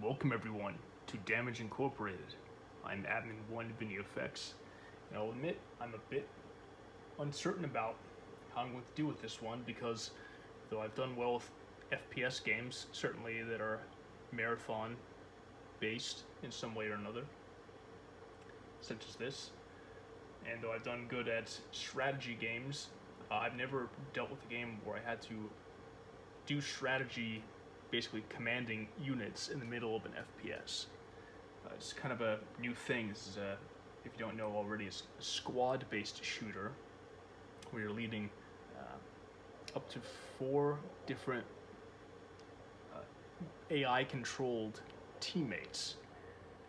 Welcome everyone to Damage Incorporated. I'm Admin 1 of NEFX, and I'll admit I'm a bit uncertain about how I'm going to do with this one because though I've done well with FPS games, certainly that are marathon based in some way or another, such as this, and though I've done good at strategy games, I've never dealt with a game where I had to do strategy basically commanding units in the middle of an FPS. It's kind of a new thing. This is if you don't know already, it's a squad-based shooter where you're leading up to 4 different AI-controlled teammates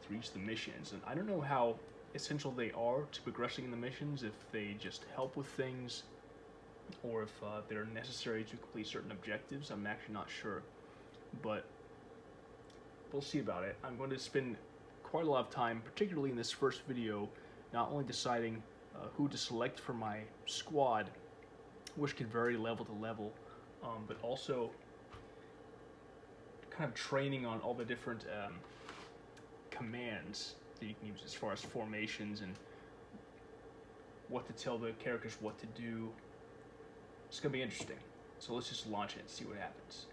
through each of the missions. And I don't know how essential they are to progressing in the missions, if they just help with things, or if they're necessary to complete certain objectives. I'm actually not sure. But we'll see about it. I'm going to spend quite a lot of time, particularly in this first video, not only deciding who to select for my squad, which can vary level to level, but also kind of training on all the different commands that you can use as far as formations and what to tell the characters what to do. It's going to be interesting. So let's just launch it and see what happens.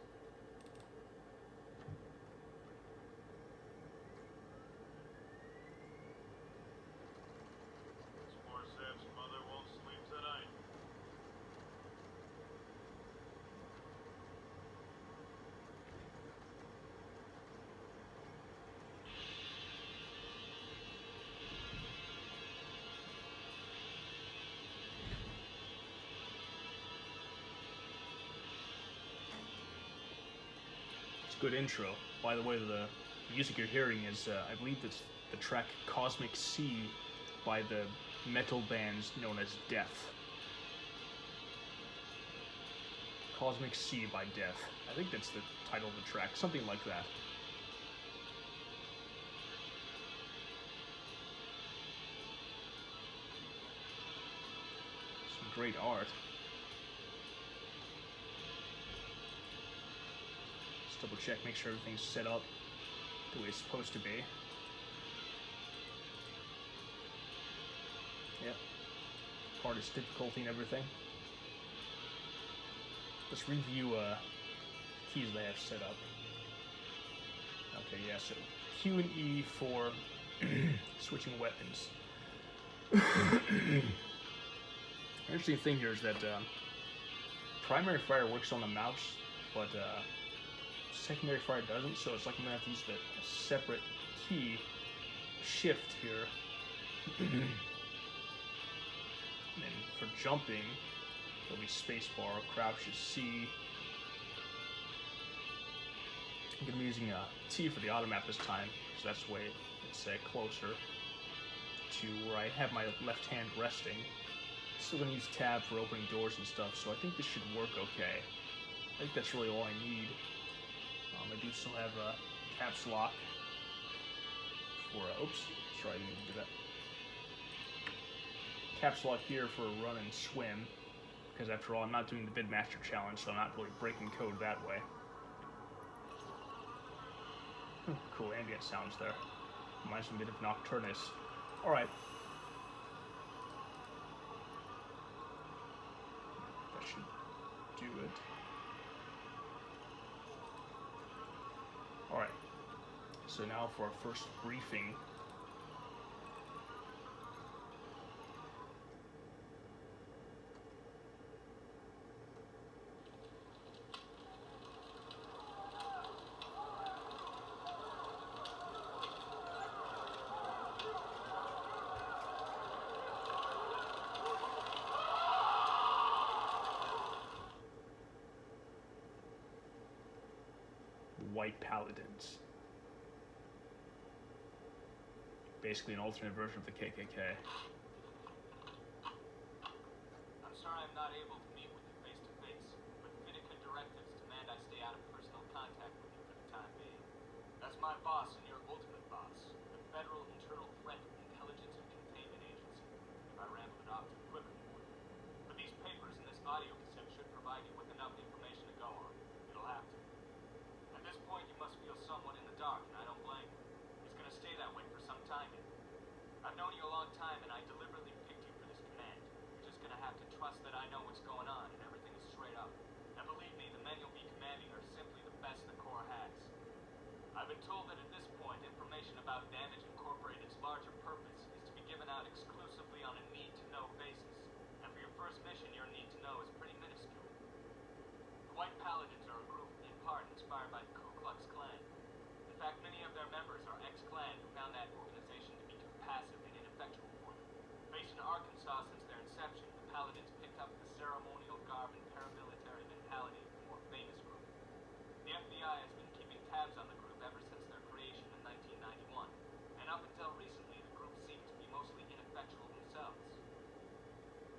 Good intro. By the way, the music you're hearing is, I believe it's the track Cosmic Sea by the metal bands known as Death. Cosmic Sea by Death. I think that's the title of the track, something like that. Some great art. Double check, make sure everything's set up the way it's supposed to be. Yep. Hardest difficulty and everything. Let's review keys they have set up. Okay, yeah, so Q and E for switching weapons. Interesting thing here is that primary fire works on the mouse, but secondary fire doesn't, so it's like I'm going to have to use the separate key, shift here. And then for jumping, it'll be spacebar, crouch is C. I'm going to be using a T for the auto map this time, so that's the way it's closer to where I have my left hand resting. Still going to use tab for opening doors and stuff, so I think this should work okay. I think that's really all I need. I do still have a caps lock for, oops, sorry, I didn't even do that. Caps lock here for run and swim, because after all, I'm not doing the Bidmaster challenge, so I'm not really breaking code that way. Cool ambient sounds there. Reminds me a bit of Nocturnus. Alright. That should do it. Alright, so now for our first briefing. White Paladins. Basically an alternate version of the KKK. I'm sorry I'm not able to meet with you face to face, but Vinica directives demand I stay out of personal contact with you for the time being. That's my boss and your ultimate boss, the Federal Internal Threat Intelligence and Containment Agency. If I ramble it off too quickly for you. But these papers and this audio cassette should provide you with enough information to go on. It'll have to. At this point, you must feel somewhat in the dark, and I don't signed it. I've known you a long time, and I deliberately picked you for this command. You're just gonna have to trust that I know what's going on, and everything is straight up. And believe me, the men you'll be commanding are simply the best the Corps has. I've been told that at this point, information about Damage Incorporated's larger purpose is to be given out exclusively on a need-to-know basis. And for your first mission, your need-to-know is pretty minuscule. The White Paladins are a group in part inspired by the Ku Klux Klan. In fact, many of their members are ex-Klan who found that organization to be too passive and ineffectual for them. Based in Arkansas since their inception, the Paladins picked up the ceremonial garb and paramilitary mentality of the more famous group. The FBI has been keeping tabs on the group ever since their creation in 1991, and up until recently, the group seemed to be mostly ineffectual themselves.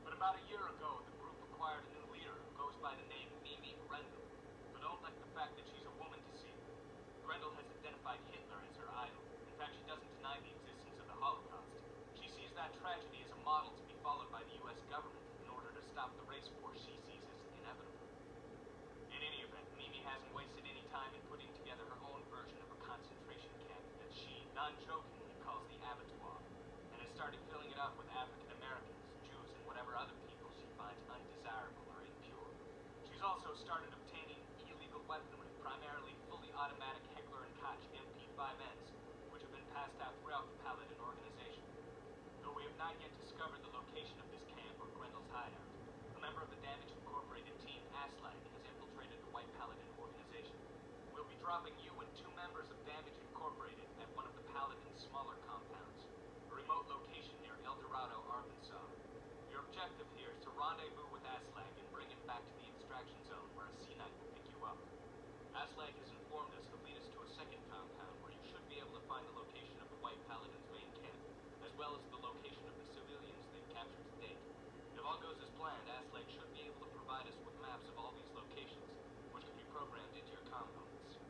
But about a year ago, the group acquired a new leader who goes by the name Mimi Grendel. So don't let the fact that she's a woman deceive you. Grendel has identified Hitler as her idol. In fact, she doesn't deny the existence of the Holocaust. She sees that tragedy as a model to be followed by the U.S. government in order to stop the race war she sees as inevitable. In any event, Mimi hasn't wasted any time in putting together her own version of a concentration camp that she, non-jokingly, calls the abattoir, and has started filling it up with African Americans, Jews, and whatever other people she finds undesirable or impure. She's also started obtaining illegal weaponry, primarily fully automatic Heckler & Koch MP5Ns, which have been passed out throughout the Paladin organization. Though we have not yet discovered the location of this camp or Grendel's hideout, a member of the Damage Incorporated team, Aslag, has infiltrated the White Paladin organization. We'll be dropping you and 2 members of Damage Incorporated at one of the Paladin's smaller compounds, a remote location near El Dorado, Arkansas. Your objective here is to rendezvous with Aslag and bring him back to the extraction zone where a Sea Knight will pick you up. Aslag has informed us he'll lead us to a second compound where you should be able to find the location of the White Paladin's main camp, as well as the location of the civilians they've captured to date. If all goes as planned, Aslag should be able to provide us with maps of all these locations, which can be programmed into your components.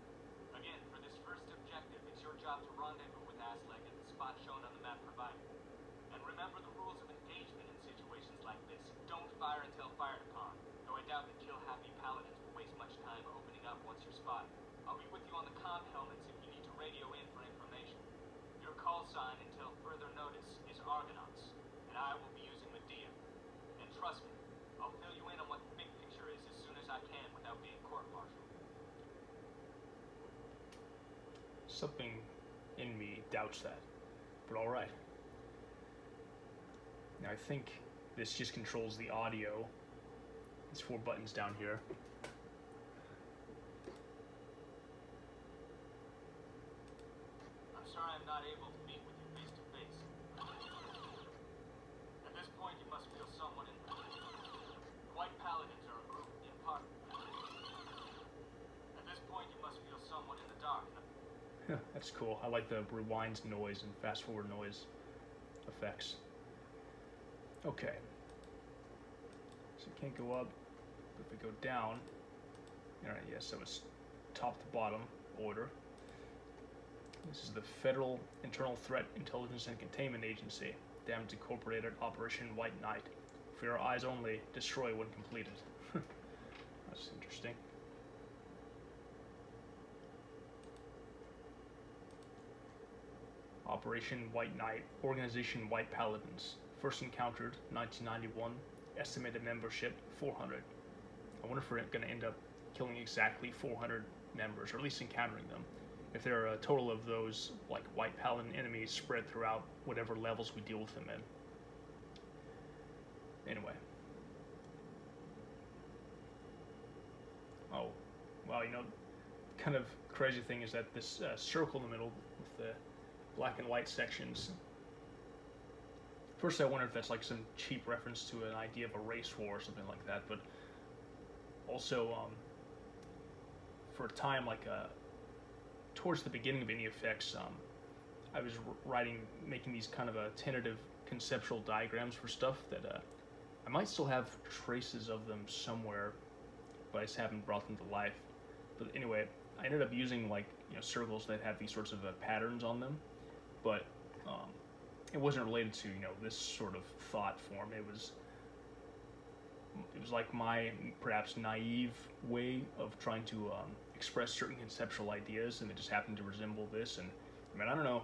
Again, for this first objective, it's your job to rendezvous with Aslag at the spot shown on the map provided. And remember the rules of engagement in situations like this. Don't fire until fired upon, though I doubt that kill-happy Paladins will waste much time opening up once you're spotted. I'll be with you on the comm helmets if you need to radio in for information. Your call sign until further notice is Argonauts, and I will be using Medea. And trust me, I'll fill you in on what the big picture is as soon as I can without being court-martialed. Something in me doubts that, but all right. Now I think this just controls the audio. These 4 buttons down here. I'm sorry I'm not able to meet with you face to face. At this point, you must feel someone in the White Paladins are a group in part. At this point, you must feel someone in the dark. That's cool. I like the rewind noise and fast forward noise effects. Okay. So you can't go up, but if we go down, alright, yes, so it's top to bottom order. This is the Federal Internal Threat Intelligence and Containment Agency, Damage Incorporated, Operation White Knight. For your eyes only, destroy when completed. That's interesting. Operation White Knight, Organization White Paladins. First encountered 1991, estimated membership 400. I wonder if we're going to end up killing exactly 400 members, or at least encountering them. If there are a total of those, like, White Paladin enemies spread throughout whatever levels we deal with them in. Anyway. Oh, well, you know, kind of crazy thing is that this circle in the middle with the black and white sections. First, I wonder if that's like some cheap reference to an idea of a race war or something like that. But also, for a time, like towards the beginning of NEFX, I was making these kind of tentative conceptual diagrams for stuff that I might still have traces of them somewhere, but I just haven't brought them to life. But anyway, I ended up using circles that have these sorts of patterns on them, but it wasn't related to this sort of thought form. It was like my perhaps naive way of trying to express certain conceptual ideas, and it just happened to resemble this. And I mean, I don't know.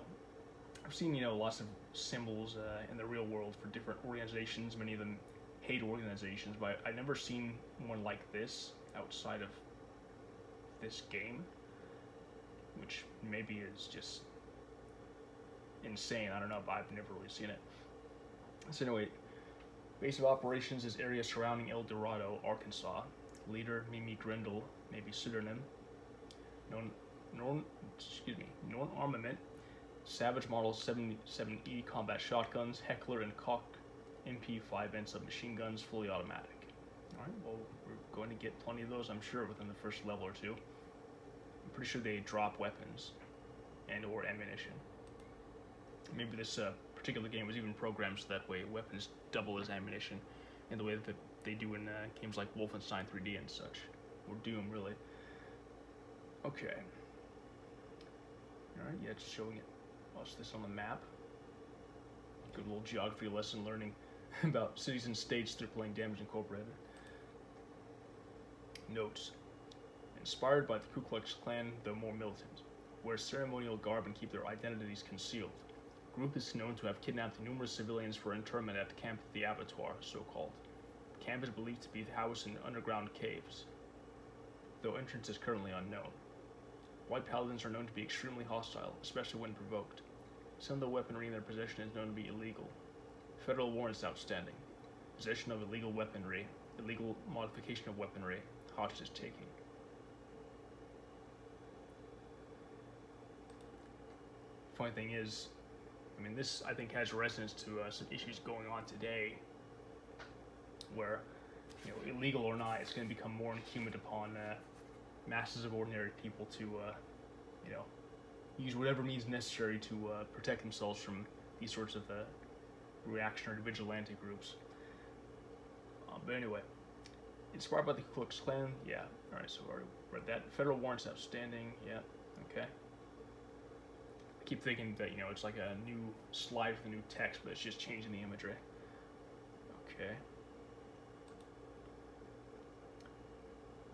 I've seen, you know, lots of symbols in the real world for different organizations. Many of them hate organizations, but I've never seen one like this outside of this game, which maybe is just insane. I don't know, but I've never really seen it. So anyway, base of operations is area surrounding El Dorado, Arkansas. Leader Mimi Grindle, maybe pseudonym. Known armament. Savage Model 77E combat shotguns, Heckler and Koch MP5 and submachine guns, fully automatic. Alright, well, we're going to get plenty of those, I'm sure, within the first level or two. I'm pretty sure they drop weapons and or ammunition. Maybe this particular game was even programmed so that way weapons double as ammunition in the way that they do in games like Wolfenstein 3D and such. Or Doom, really. Okay. Alright, yeah, it's showing it. Watch this on the map. Good little geography lesson learning about cities and states through playing Damage Incorporated. Notes. Inspired by the Ku Klux Klan, though more militant. Wear ceremonial garb and keep their identities concealed. The group is known to have kidnapped numerous civilians for internment at the Camp of the Abattoir, so-called. The camp is believed to be housed in underground caves, though entrance is currently unknown. White Paladins are known to be extremely hostile, especially when provoked. Some of the weaponry in their possession is known to be illegal. Federal warrants outstanding. Possession of illegal weaponry, illegal modification of weaponry, hostage taking. Funny thing is, I mean, this I think has resonance to some issues going on today, where, you know, illegal or not, it's going to become more incumbent upon masses of ordinary people to, you know, use whatever means necessary to protect themselves from these sorts of reactionary vigilante groups. But anyway, inspired by the Ku Klux Klan, yeah. All right, so I already read that. Federal warrants outstanding, yeah. Okay. I keep thinking that, you know, it's like a new slide with a new text, but it's just changing the imagery. Okay.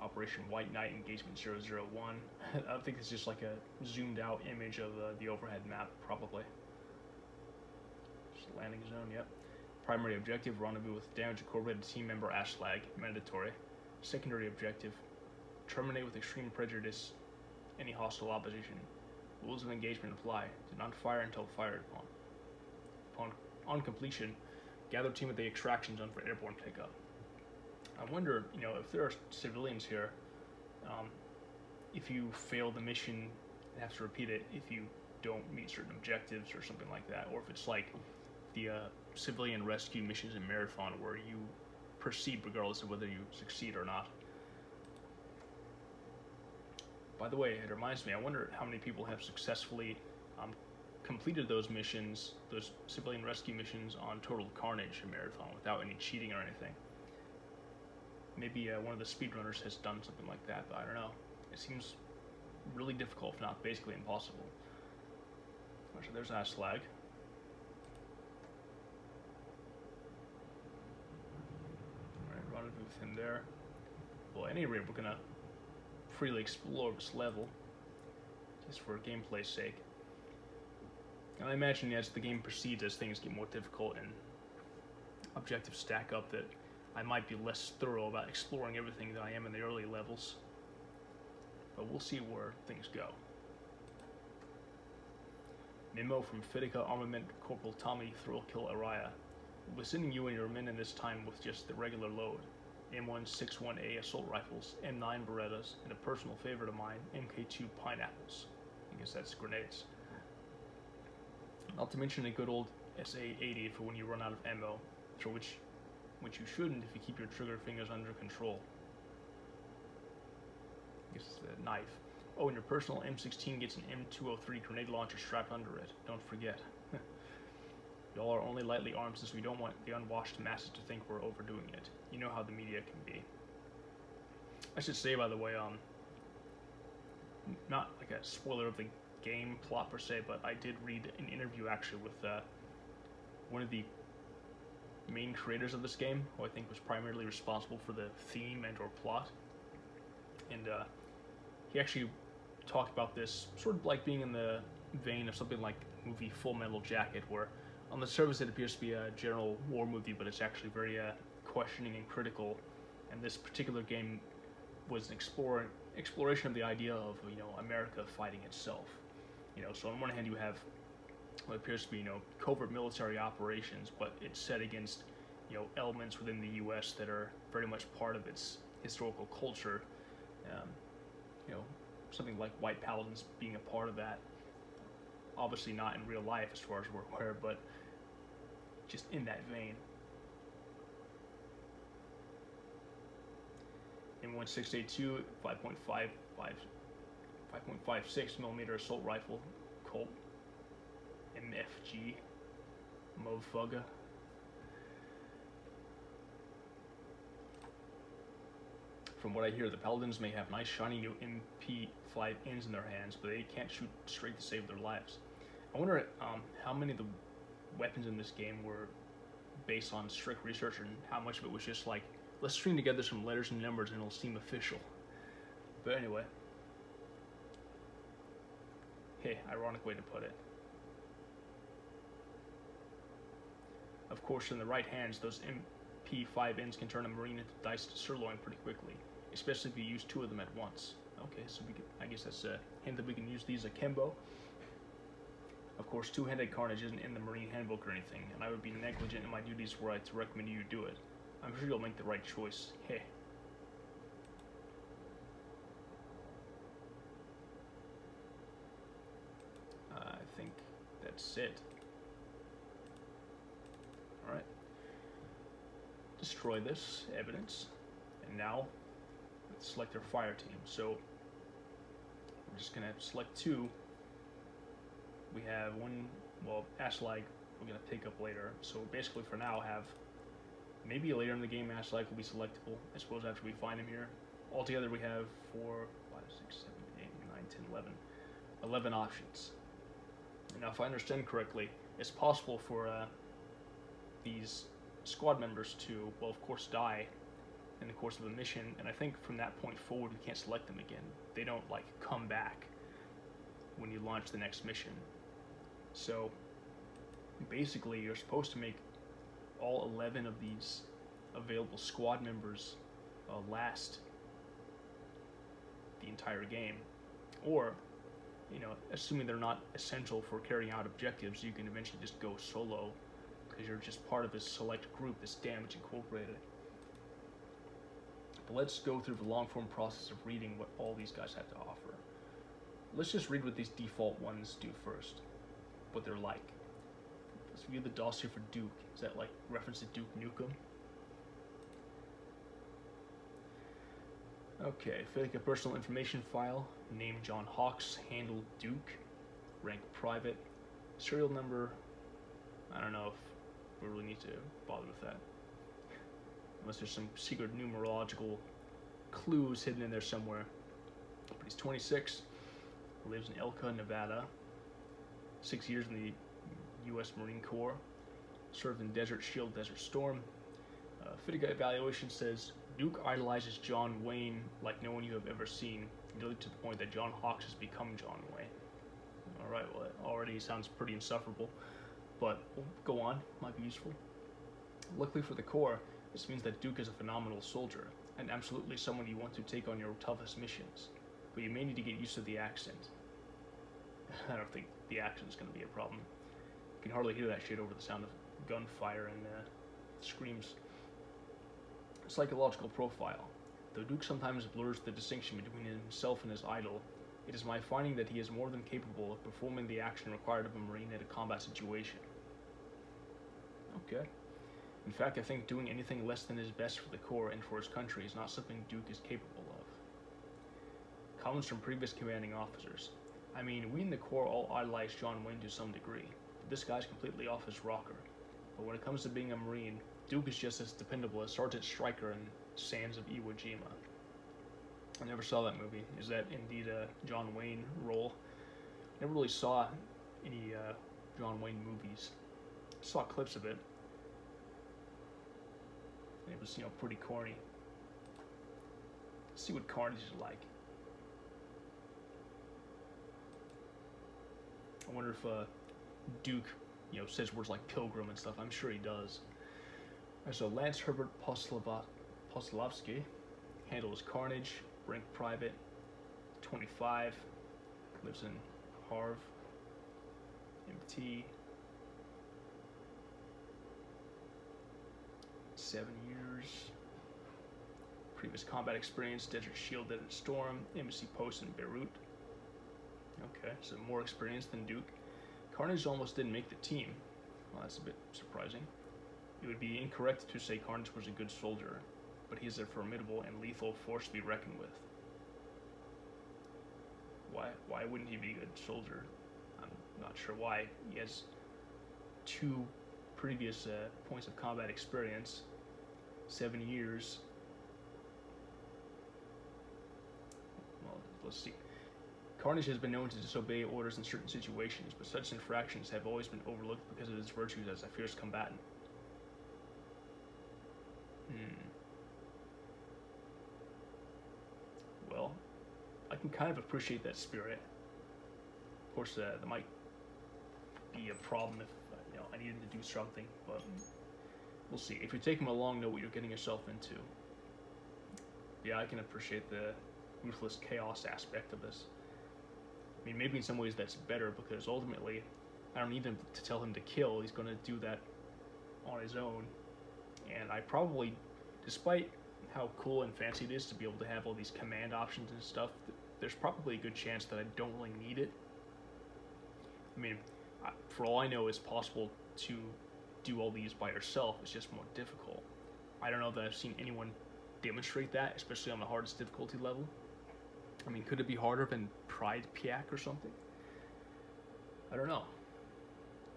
Operation White Knight Engagement 001. I think it's just like a zoomed out image of the overhead map, probably. Just landing zone, yep. Primary objective, rendezvous with Damage Incorporated team member Ashlag, mandatory. Secondary objective, terminate with extreme prejudice any hostile opposition. Rules of engagement apply. Do not fire until fired upon. On completion, gather team at the extraction zone for airborne pickup. I wonder, you know, if there are civilians here, if you fail the mission and have to repeat it if you don't meet certain objectives or something like that, or if it's like the civilian rescue missions in Marathon where you proceed regardless of whether you succeed or not. By the way, it reminds me, I wonder how many people have successfully completed those missions, those civilian rescue missions on Total Carnage in Marathon without any cheating or anything. Maybe one of the speedrunners has done something like that, but I don't know. It seems really difficult, if not basically impossible. So there's Ashlag. Alright, rendezvous with him there. Well, at any rate, we're gonna freely explore this level, just for gameplay's sake. And I imagine as the game proceeds, as things get more difficult and objectives stack up, that I might be less thorough about exploring everything than I am in the early levels. But we'll see where things go. Memo from Fitica Armament Corporal Tommy Thrillkill Araya. We'll be sending you and your men in this time with just the regular load. M161A assault rifles, M9 Berettas, and a personal favorite of mine, MK2 pineapples. I guess that's grenades. Not to mention a good old SA-80 for when you run out of ammo, for which you shouldn't if you keep your trigger fingers under control. I guess it's the knife. Oh, and your personal M16 gets an M203 grenade launcher strapped under it. Don't forget. Y'all are only lightly armed since we don't want the unwashed masses to think we're overdoing it. You know how the media can be. I should say, by the way, not like a spoiler of the game plot per se, but I did read an interview actually with one of the main creators of this game, who I think was primarily responsible for the theme and or plot. And he actually talked about this sort of like being in the vein of something like the movie Full Metal Jacket, where on the surface it appears to be a general war movie, but it's actually very questioning and critical. And this particular game was an exploration of the idea of America fighting itself. So on one hand you have what appears to be covert military operations, but it's set against elements within the U.S. that are very much part of its historical culture. Something like white paladins being a part of that. Obviously not in real life as far as we're aware, but just in that vein. M16A2 5.56 millimeter assault rifle, Colt, MFG, motherfucker. From what I hear, the Paladins may have nice shiny new MP5Ns in their hands, but they can't shoot straight to save their lives. I wonder how many of the weapons in this game were based on strict research and how much of it was just like, let's string together some letters and numbers and it'll seem official. But anyway. Hey, ironic way to put it. Of course, in the right hands, those MP5Ns can turn a Marine into diced sirloin pretty quickly, especially if you use 2 of them at once. Okay, so I guess that's a hint that we can use these akimbo. Of course, two-handed Carnage isn't in the Marine handbook or anything, and I would be negligent in my duties were I to recommend you do it. I'm sure you'll make the right choice. Hey. I think that's it. Alright. Destroy this evidence. And now, let's select our fire team. So, we're just going to select 2. We have one, well, Ashlag we're going to take up later. So basically for now have, maybe later in the game Ashlag will be selectable, I suppose after we find him here. Altogether we have 4, 5, 6, 7, 8, 9, 10, 11 options. Now if I understand correctly, it's possible for these squad members to, well of course, die in the course of a mission, and I think from that point forward we can't select them again. They don't like come back when you launch the next mission. So basically you're supposed to make all 11 of these available squad members last the entire game, or assuming they're not essential for carrying out objectives, you can eventually just go solo because you're just part of this select group, this Damage Incorporated. But let's go through the long form process of reading what all these guys have to offer. Let's just read what these default ones do first, what they're like. Let's view the dossier for Duke. Is that like reference to Duke Nukem? Okay, fake a personal information file. Name John Hawks. Handle Duke. Rank private. Serial number. I don't know if we really need to bother with that. Unless there's some secret numerological clues hidden in there somewhere. But he's 26. Lives in Elka, Nevada. 6 years in the U.S. Marine Corps. Served in Desert Shield, Desert Storm. Fitica evaluation says Duke idolizes John Wayne like no one you have ever seen, nearly to the point that John Hawks has become John Wayne. Alright, well, it already sounds pretty insufferable, but we'll go on, might be useful. Luckily for the Corps, this means that Duke is a phenomenal soldier, and absolutely someone you want to take on your toughest missions, but you may need to get used to the accent. I don't think the accent's going to be a problem. You can hardly hear that shit over the sound of gunfire and screams. Psychological profile. Though Duke sometimes blurs the distinction between himself and his idol, it is my finding that he is more than capable of performing the action required of a Marine in a combat situation. Okay. In fact, I think doing anything less than his best for the Corps and for his country is not something Duke is capable of. Comments from previous commanding officers. I mean, we in the Corps all idolize John Wayne to some degree, but this guy's completely off his rocker. But when it comes to being a Marine, Duke is just as dependable as Sergeant Stryker in Sands of Iwo Jima. I never saw that movie. Is that indeed a John Wayne role? Never really saw any John Wayne movies. Saw clips of it. And it was, pretty corny. Let's see what Carnage is like. I wonder if Duke, says words like pilgrim and stuff. I'm sure he does. So Lance Herbert Poslavsky handles Carnage, rank private, 25, lives in Harv, MT, 7 years. Previous combat experience: Desert Shield, Desert Storm, Embassy Post in Beirut. Okay, so more experience than Duke. Carnage almost didn't make the team. Well, that's a bit surprising. It would be incorrect to say Carnage was a good soldier, but he is a formidable and lethal force to be reckoned with. Why wouldn't he be a good soldier? I'm not sure why. He has 2 previous points of combat experience, 7 years. Well, let's see. Carnage has been known to disobey orders in certain situations, but such infractions have always been overlooked because of his virtues as a fierce combatant. Well, I can kind of appreciate that spirit. Of course, there might be a problem if I needed to do something, but we'll see. If you take him along, know what you're getting yourself into. Yeah, I can appreciate the ruthless chaos aspect of this. I mean, maybe in some ways that's better, because ultimately, I don't need him to tell him to kill. He's going to do that on his own. And I probably, despite how cool and fancy it is to be able to have all these command options and stuff, there's probably a good chance that I don't really need it. I mean, for all I know, it's possible to do all these by yourself. It's just more difficult. I don't know that I've seen anyone demonstrate that, especially on the hardest difficulty level. I mean, could it be harder than Pride Piak or something? I don't know.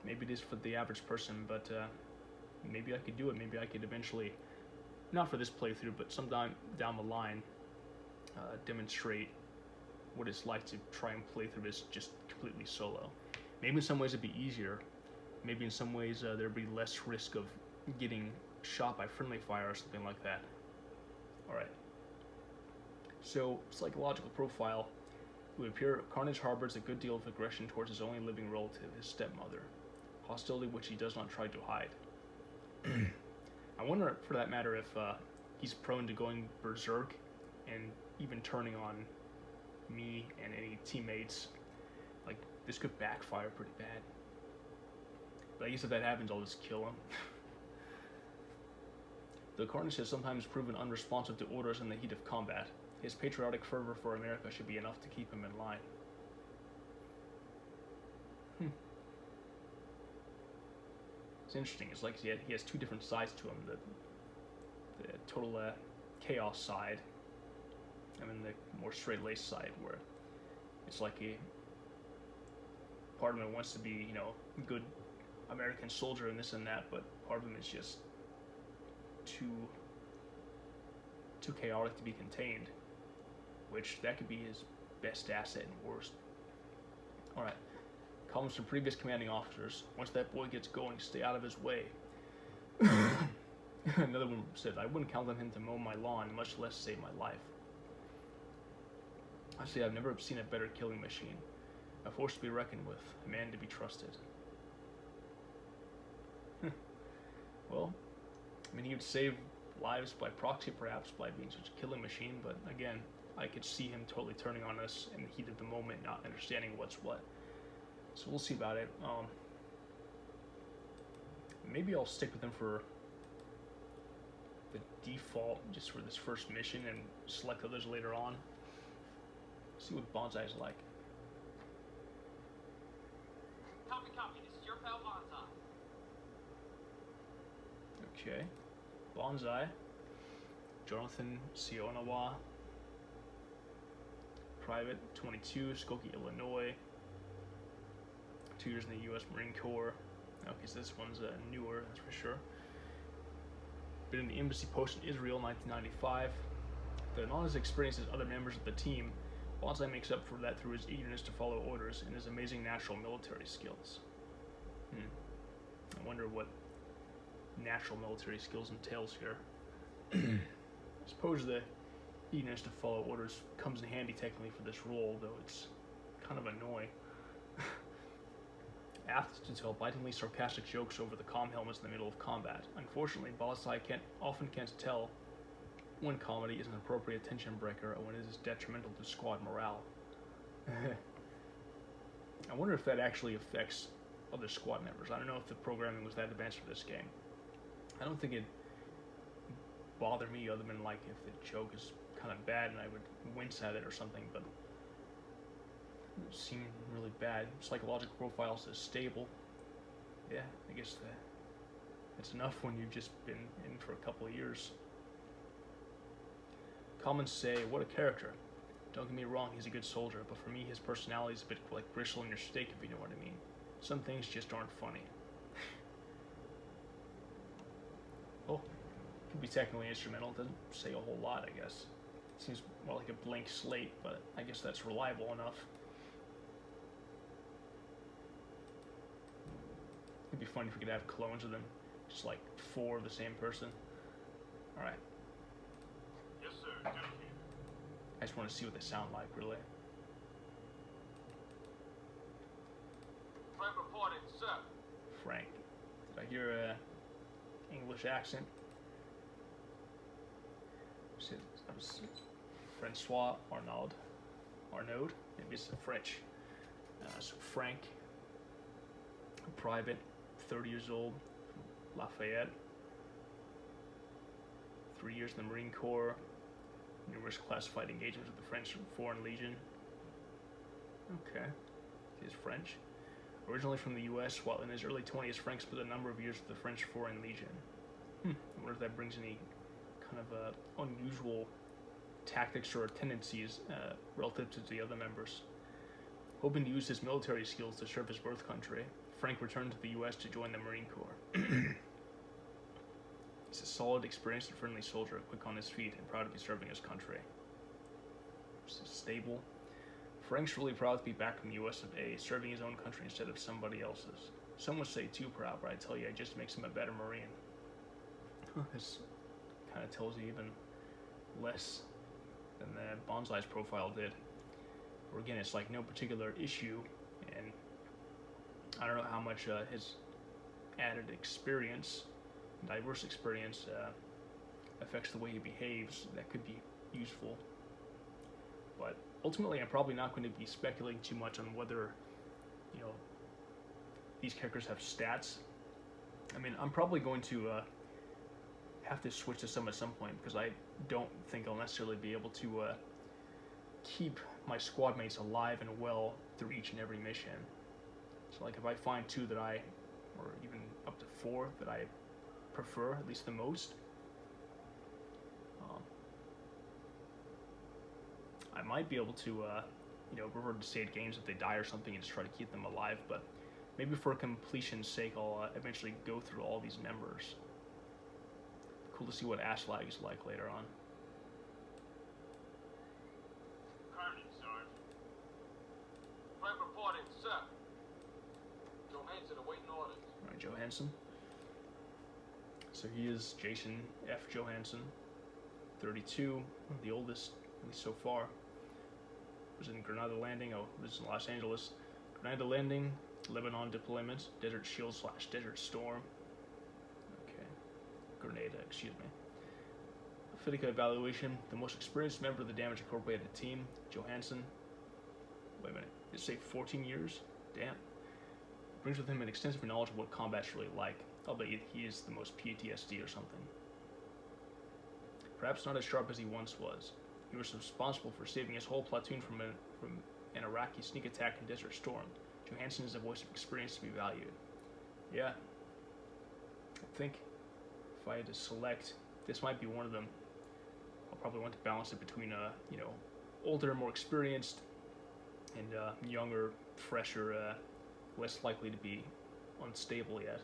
Maybe it is for the average person, but maybe I could do it. Maybe I could eventually, not for this playthrough, but sometime down the line, demonstrate what it's like to try and play through this just completely solo. Maybe in some ways it'd be easier. Maybe in some ways there'd be less risk of getting shot by friendly fire or something like that. Alright. So, psychological profile. It would appear Carnage harbors a good deal of aggression towards his only living relative, his stepmother. Hostility which he does not try to hide. I wonder, for that matter, if he's prone to going berserk and even turning on me and any teammates. Like, this could backfire pretty bad. But I guess if that happens, I'll just kill him. The Carnage has sometimes proven unresponsive to orders in the heat of combat. His patriotic fervor for America should be enough to keep him in line. It's interesting. It's like he has 2 different sides to him. The total chaos side, and then the more straight-laced side, where it's like a part of him wants to be, a good American soldier and this and that, but part of him is just too chaotic to be contained, which that could be his best asset and worst. Alright, comments from previous commanding officers. Once that boy gets going, stay out of his way. Another one said, I wouldn't count on him to mow my lawn, much less save my life. Actually, I've never seen a better killing machine. A force to be reckoned with, a man to be trusted. Well, I mean, he would save lives by proxy, perhaps, by being such a killing machine, but again, I could see him totally turning on us in the heat of the moment, not understanding what's what. So we'll see about it. Maybe I'll stick with him for the default, just for this first mission, and select others later on. See what Bonsai's like. Copy, copy. This is your pal Bonsai. Okay. Bonsai. Jonathan Sionawa. Private, 22, Skokie, Illinois. 2 years in the U.S. Marine Corps. Okay, so this one's newer, that's for sure. Been in the embassy post in Israel, 1995. Though not as experienced as other members of the team, Bonsai makes up for that through his eagerness to follow orders and his amazing natural military skills. I wonder what natural military skills entails here. I suppose the eagerness to follow orders comes in handy technically for this role, though it's kind of annoying. apt to tell bitingly sarcastic jokes over the comm helmets in the middle of combat. Unfortunately, Boss I often can't tell when comedy is an appropriate tension breaker or when it is detrimental to squad morale. I wonder if that actually affects other squad members. I don't know if the programming was that advanced for this game. I don't think it bothered me other than like if the joke is kind of bad and I would wince at it or something, but it seemed really bad. Psychological profile says stable. Yeah, I guess that's enough when you've just been in for a couple of years. Comments say, what a character. Don't get me wrong, he's a good soldier, but for me his personality is a bit like gristle in your steak, if you know what I mean. Some things just aren't funny. Oh, could be technically instrumental, doesn't say a whole lot, I guess. Seems more like a blank slate, but I guess that's reliable enough. It'd be funny if we could have clones of them, just like 4 of the same person. Alright. Yes, sir. Dedicated. I just want to see what they sound like, really. Frank reporting, sir. Frank. Did I hear a English accent? That was Francois Arnaud. Maybe it's French. So Frank, a private, 30 years old, from Lafayette. 3 years in the Marine Corps. Numerous classified engagements with the French Foreign Legion. Okay, he's French. Originally from the U.S., while in his early 20s, Frank spent a number of years with the French Foreign Legion. I wonder if that brings any kind of unusual tactics or tendencies relative to the other members. Hoping to use his military skills to serve his birth country, Frank returned to the U.S. to join the Marine Corps. He's a solid, experienced, and friendly soldier, quick on his feet, and proud to be serving his country. Stable. Frank's really proud to be back in the US of A, serving his own country instead of somebody else's. Some would say too proud, but I tell you, it just makes him a better Marine. This kind of tells you even less than the Bonsai's profile did. Or again, it's like no particular issue, and I don't know how much his added experience, diverse experience, affects the way he behaves. That could be useful. But ultimately, I'm probably not going to be speculating too much on whether, these characters have stats. I mean, I'm probably going to have to switch to some at some point, because I don't think I'll necessarily be able to keep my squad mates alive and well through each and every mission. So like if I find 2 that or even up to 4 that I prefer, at least the most, I might be able to, revert to saved games if they die or something and just try to keep them alive, but maybe for completion's sake, I'll eventually go through all these members. Cool to see what Ashlag is like later on. Carnage, Sarge. Frank reporting, sir. Johansson awaiting orders. Alright, Johansson. So he is Jason F. Johansson, 32, the oldest, at least so far. Was in Grenada Landing, was in Los Angeles. Grenada Landing, Lebanon deployment, Desert Shield / Desert Storm. Okay, Grenada, excuse me. Fitica evaluation, the most experienced member of the Damage Incorporated team, Johansson. Wait a minute, did it say 14 years? Damn. Brings with him an extensive knowledge of what combat's really like. I'll bet you he is the most PTSD or something. Perhaps not as sharp as he once was. He was responsible for saving his whole platoon from an Iraqi sneak attack in Desert Storm. Johansson is a voice of experience to be valued. Yeah. I think if I had to select, this might be one of them. I'll probably want to balance it between, older, more experienced, and younger, fresher, less likely to be unstable yet.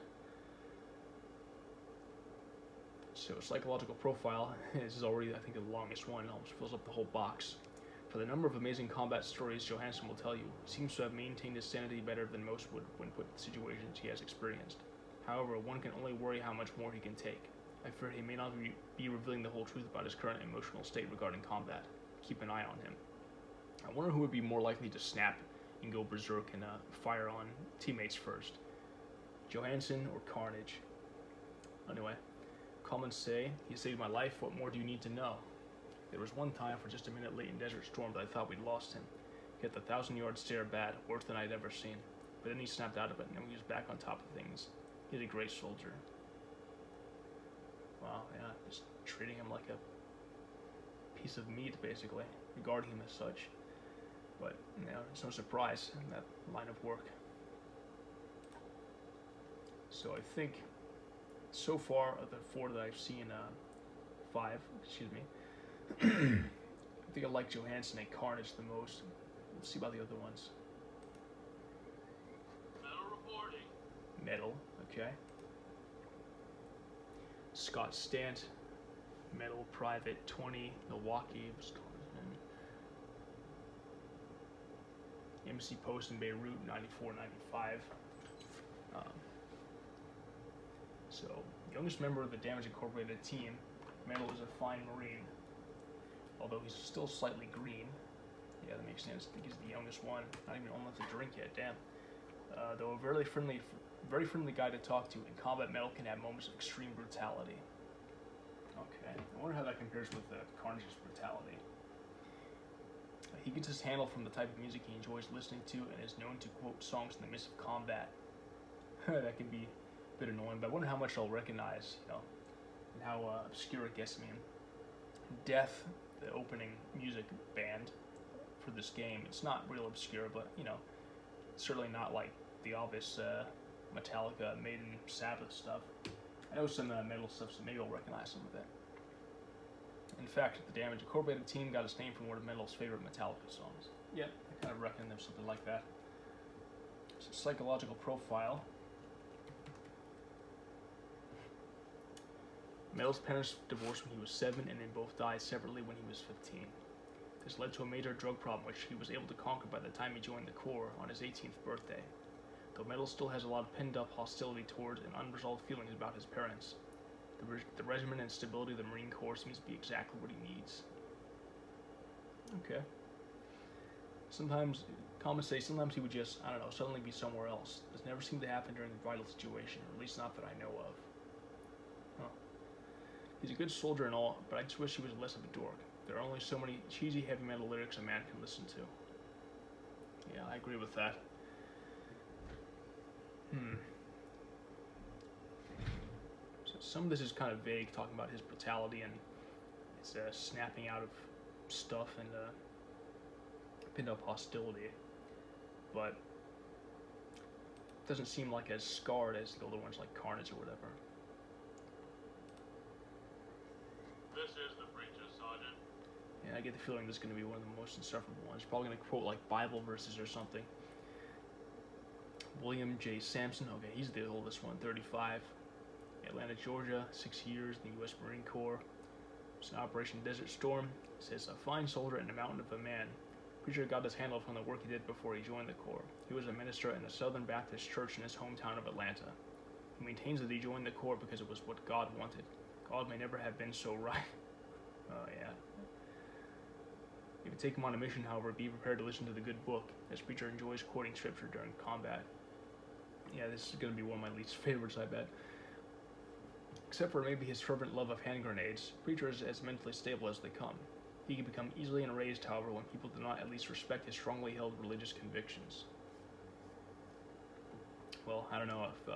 So psychological profile, this is already, I think, the longest one. It almost fills up the whole box. For the number of amazing combat stories Johansson will tell you, he seems to have maintained his sanity better than most would when put in situations he has experienced. However, one can only worry how much more he can take. I fear he may not be revealing the whole truth about his current emotional state regarding combat. Keep an eye on him. I wonder who would be more likely to snap and go berserk and fire on teammates first. Johansson or Carnage? Anyway, comments say, he saved my life, what more do you need to know? There was one time for just a minute late in Desert Storm that I thought we'd lost him. He hit the 1,000-yard stare bad, worse than I'd ever seen. But then he snapped out of it, and then he was back on top of things. He's a great soldier. Wow, yeah, just treating him like a piece of meat, basically. Regarding him as such. But, you know, it's no surprise in that line of work. So I think, so far, of the 4 that I've seen, 5, excuse me, I think I like Johansson and Carnage the most. Let's see about the other ones. Metal reporting. Metal, okay. Scott Stant, Metal Private 20, Milwaukee, Wisconsin. MC Post in Beirut, 94-95. So, youngest member of the Damage Incorporated team, Metal is a fine Marine. Although he's still slightly green. Yeah, that makes sense. I think he's the youngest one. Not even old enough to drink yet, damn. Though a very friendly guy to talk to, in combat, Metal can have moments of extreme brutality. Okay, I wonder how that compares with Carnage's brutality. He gets his handle from the type of music he enjoys listening to and is known to quote songs in the midst of combat. That can be a bit annoying, but I wonder how much I'll recognize, you know, and how obscure it gets me. Death, the opening music band for this game, it's not real obscure, but, you know, certainly not like the obvious Metallica, Maiden, Sabbath stuff. I know some metal stuff, so maybe I'll recognize some of it. In fact, the Damage Incorporated team got its name from one of Metal's favorite Metallica songs. Yeah, I kind of reckon there's something like that. So, psychological profile. Metal's parents divorced when he was 7, and they both died separately when he was 15. This led to a major drug problem, which he was able to conquer by the time he joined the Corps on his 18th birthday. Though Metal still has a lot of pent-up hostility towards and unresolved feelings about his parents, the regiment and stability of the Marine Corps seems to be exactly what he needs. Okay. Sometimes, comments say sometimes he would just, I don't know, suddenly be somewhere else. This never seemed to happen during a vital situation, or at least not that I know of. Huh. He's a good soldier and all, but I just wish he was less of a dork. There are only so many cheesy heavy metal lyrics a man can listen to. Yeah, I agree with that. So some of this is kind of vague, talking about his brutality and his snapping out of stuff and pinned up hostility, but it doesn't seem like as scarred as the other ones like Carnage or whatever. This is the preacher, Sergeant. Yeah, I get the feeling this is going to be one of the most insufferable ones. Probably going to quote like Bible verses or something. William J. Sampson, okay, he's the oldest one, 35. Atlanta, Georgia, 6 years in the U.S. Marine Corps. It's an Operation Desert Storm. It says, a fine soldier and a mountain of a man. Preacher got his handle from the work he did before he joined the Corps. He was a minister in the Southern Baptist Church in his hometown of Atlanta. He maintains that he joined the Corps because it was what God wanted. God may never have been so right. Oh, yeah. If you take him on a mission, however, be prepared to listen to the good book, as Preacher enjoys quoting scripture during combat. Yeah, this is going to be one of my least favorites, I bet. Except for maybe his fervent love of hand grenades, Preacher is as mentally stable as they come. He can become easily enraged, however, when people do not at least respect his strongly held religious convictions. Well, I don't know if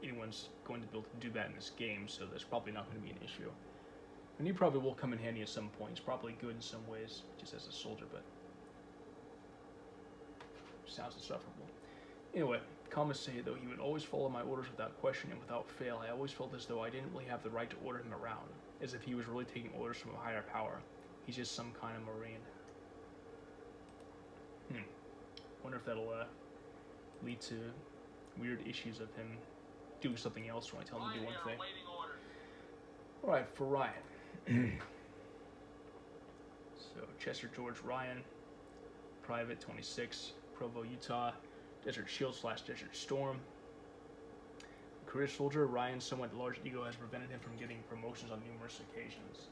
anyone's going to be able to do that in this game, so that's probably not going to be an issue. And he probably will come in handy at some point. He's probably good in some ways, just as a soldier, but sounds insufferable. Anyway, comments say, though he would always follow my orders without question and without fail, I always felt as though I didn't really have the right to order him around, as if he was really taking orders from a higher power. He's just some kind of Marine. Wonder if that'll lead to weird issues of him doing something else when I tell him to do one thing. Alright, for Ryan. So, Chester George Ryan, Private 26, Provo, Utah, Desert Shield / Desert Storm. Career soldier, Ryan's somewhat large ego has prevented him from getting promotions on numerous occasions.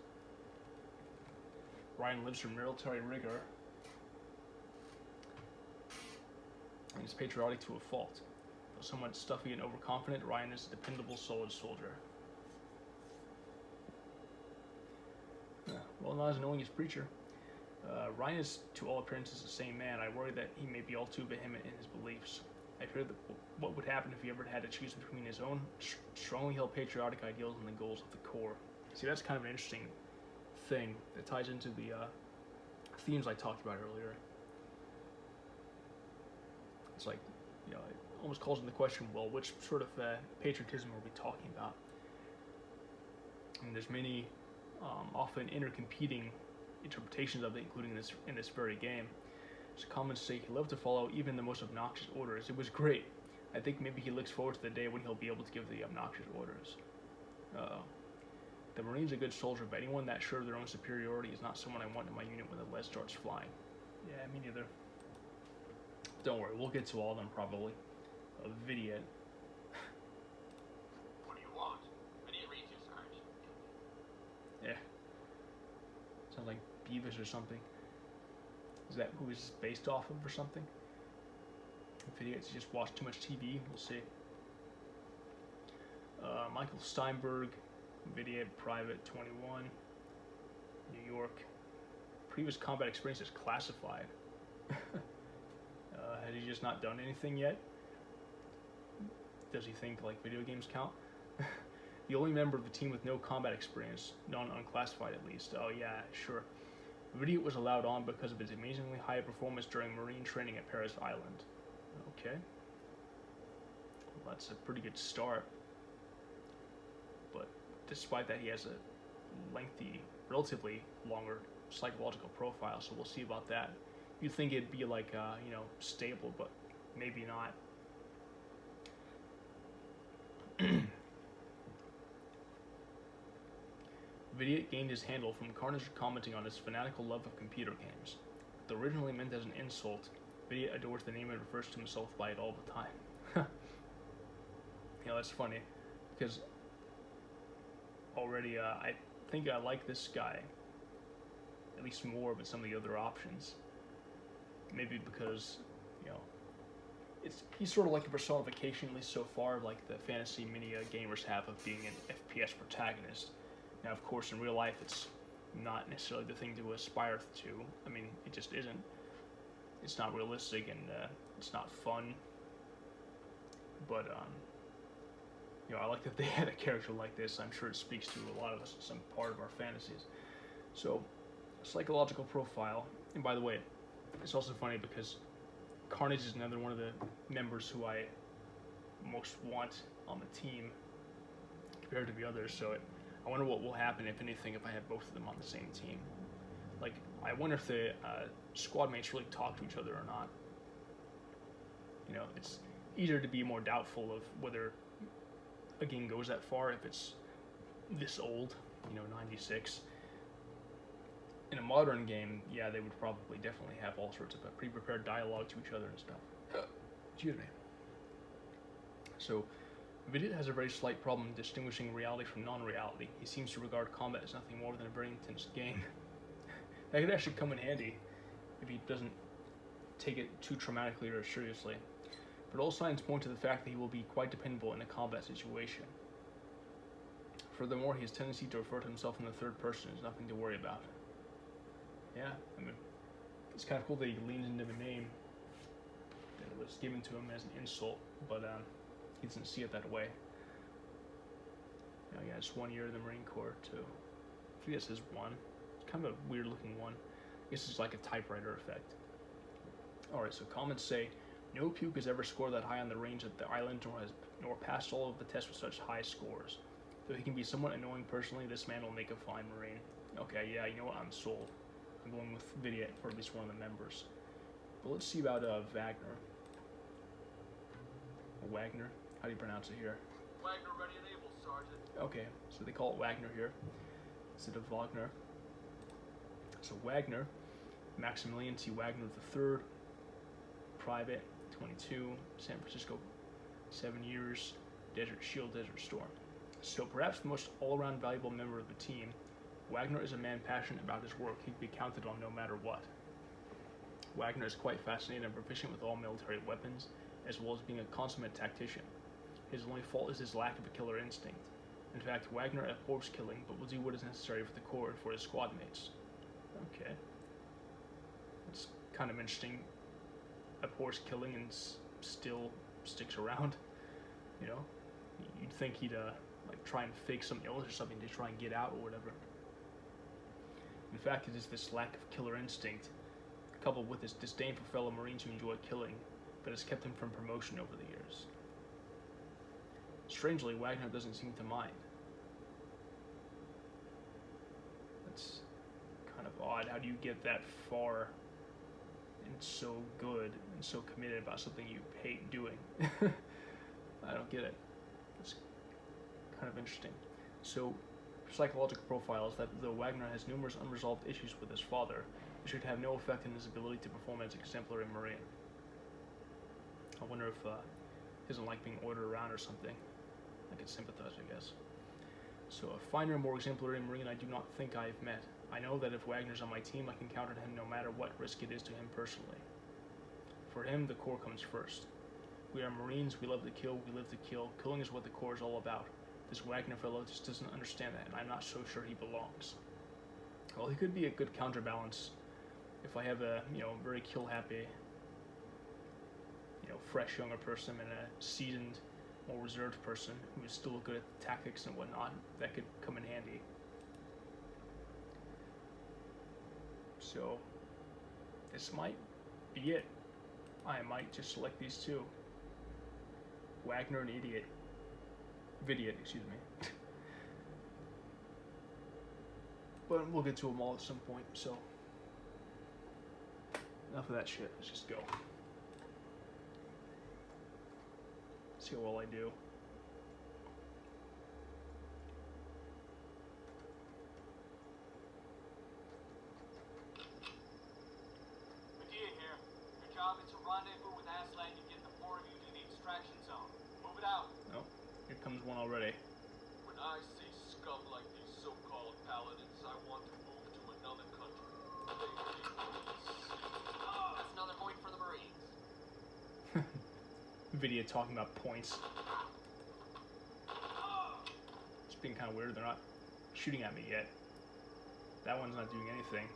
Ryan lives for military rigor. and is patriotic to a fault. Though somewhat stuffy and overconfident, Ryan is a dependable, solid soldier. Well, not as annoying as Preacher. Ryan is, to all appearances, the same man. I worry that he may be all too vehement in his beliefs. I fear that what would happen if he ever had to choose between his own strongly held patriotic ideals and the goals of the Corps. See, that's kind of an interesting thing that ties into the themes I talked about earlier. It's like, it almost calls into question, well, which sort of patriotism are we talking about? And there's many often intercompeting interpretations of it, including in this very game. So comments say he loved to follow even the most obnoxious orders. It was great. I think maybe he looks forward to the day when he'll be able to give the obnoxious orders. The Marine's a good soldier, but anyone that sure of their own superiority is not someone I want in my unit when the lead starts flying. Yeah, me neither. Don't worry, we'll get to all of them probably. Vidiot. What do you want? Vidiot reads you, Sarge. Yeah. Sounds like Beavis or something. Is that who he's based off of or something? Vidiot's just watched too much TV, we'll see. Michael Steinberg, Vidiot, Private 21, New York. Previous combat experience is classified. Has he just not done anything yet? Does he think like video games count? The only member of the team with no combat experience, non-unclassified at least. Oh yeah, sure. Vidiot was allowed on because of his amazingly high performance during Marine training at Paris Island. Okay. Well, that's a pretty good start. But despite that, he has a lengthy, relatively longer psychological profile, so we'll see about that. You'd think it'd be like, stable, but maybe not. Vidiot gained his handle from Carnage commenting on his fanatical love of computer games. Though originally meant as an insult, Vidiot adores the name and refers to himself by it all the time. That's funny, because already I think I like this guy at least more than some of the other options. Maybe because, he's sort of like a personification, at least so far, of like the fantasy mini gamers have of being an FPS protagonist. Now, of course, in real life, it's not necessarily the thing to aspire to. I mean, it just isn't. It's not realistic and it's not fun. But, I like that they had a character like this. I'm sure it speaks to a lot of us, some part of our fantasies. So, psychological profile. And by the way, it's also funny because Carnage is another one of the members who I most want on the team compared to the others. So I wonder what will happen, if anything, if I have both of them on the same team. Like, I wonder if the squad mates really talk to each other or not. It's easier to be more doubtful of whether a game goes that far if it's this old, 96. In a modern game, yeah, they would probably definitely have all sorts of pre-prepared dialogue to each other and stuff. Excuse me. So, Vidiot has a very slight problem distinguishing reality from non-reality. He seems to regard combat as nothing more than a very intense game. That could actually come in handy if he doesn't take it too traumatically or seriously. But all signs point to the fact that he will be quite dependable in a combat situation. Furthermore, his tendency to refer to himself in the third person is nothing to worry about. Yeah, I mean, it's kind of cool that he leans into the name that was given to him as an insult, but he doesn't see it that way. Yeah, it's 1 year in the Marine Corps, too. I think it says 1. It's kind of a weird-looking one. I guess it's like a typewriter effect. Alright, so comments say, no puke has ever scored that high on the range at the island, nor passed all of the tests with such high scores. Though he can be somewhat annoying personally, this man will make a fine Marine. Okay, yeah, you know what, I'm sold. I'm going with Vidiot, or at least one of the members. But let's see about Wagner. Wagner? How do you pronounce it here? Wagner ready and able, Sergeant. Okay, so they call it Wagner here, instead of Wagner. So Wagner, Maximilian T. Wagner III, Private, 22, San Francisco, 7 years, Desert Shield, Desert Storm. So perhaps the most all-around valuable member of the team, Wagner is a man passionate about his work. He'd be counted on no matter what. Wagner is quite fascinating and proficient with all military weapons, as well as being a consummate tactician. His only fault is his lack of a killer instinct. In fact, Wagner abhors killing, but will do what is necessary for the Corps and for his squad mates. Okay. It's kind of interesting. Abhors killing and still sticks around. You know? You'd think he'd like try and fake some illness or something to try and get out or whatever. In fact, it is this lack of killer instinct, coupled with his disdain for fellow Marines who enjoy killing, that has kept him from promotion over the years. Strangely, Wagner doesn't seem to mind. That's kind of odd. How do you get that far and so good and so committed about something you hate doing? I don't get it. It's kind of interesting. So, psychological profile is that though Wagner has numerous unresolved issues with his father, it should have no effect on his ability to perform as an exemplary Marine. I wonder if he doesn't like being ordered around or something. I could sympathize, I guess. So, a finer, more exemplary Marine I do not think I have met. I know that if Wagner's on my team, I can count on him no matter what risk it is to him personally. For him, the Corps comes first. We are Marines, we love to kill, we live to kill. Killing is what the Corps is all about. This Wagner fellow just doesn't understand that, and I'm not so sure he belongs. Well, he could be a good counterbalance if I have a, very kill-happy, fresh younger person and a seasoned, more reserved person who is still good at tactics and whatnot. That could come in handy. So, this might be it. I might just select these two. Wagner and Vidiot, excuse me. But we'll get to them all at some point, so. Enough of that shit, let's just go. See how well I do. Medea here. Your job is to rendezvous with Aslan and get the four of you to the extraction zone. Move it out. Oh, here comes one already. When I see scum like these so-called paladins, I want to move to another country. That's another point for the Marines. Video talking about points. It's being kind of weird. They're not shooting at me yet. That one's not doing anything.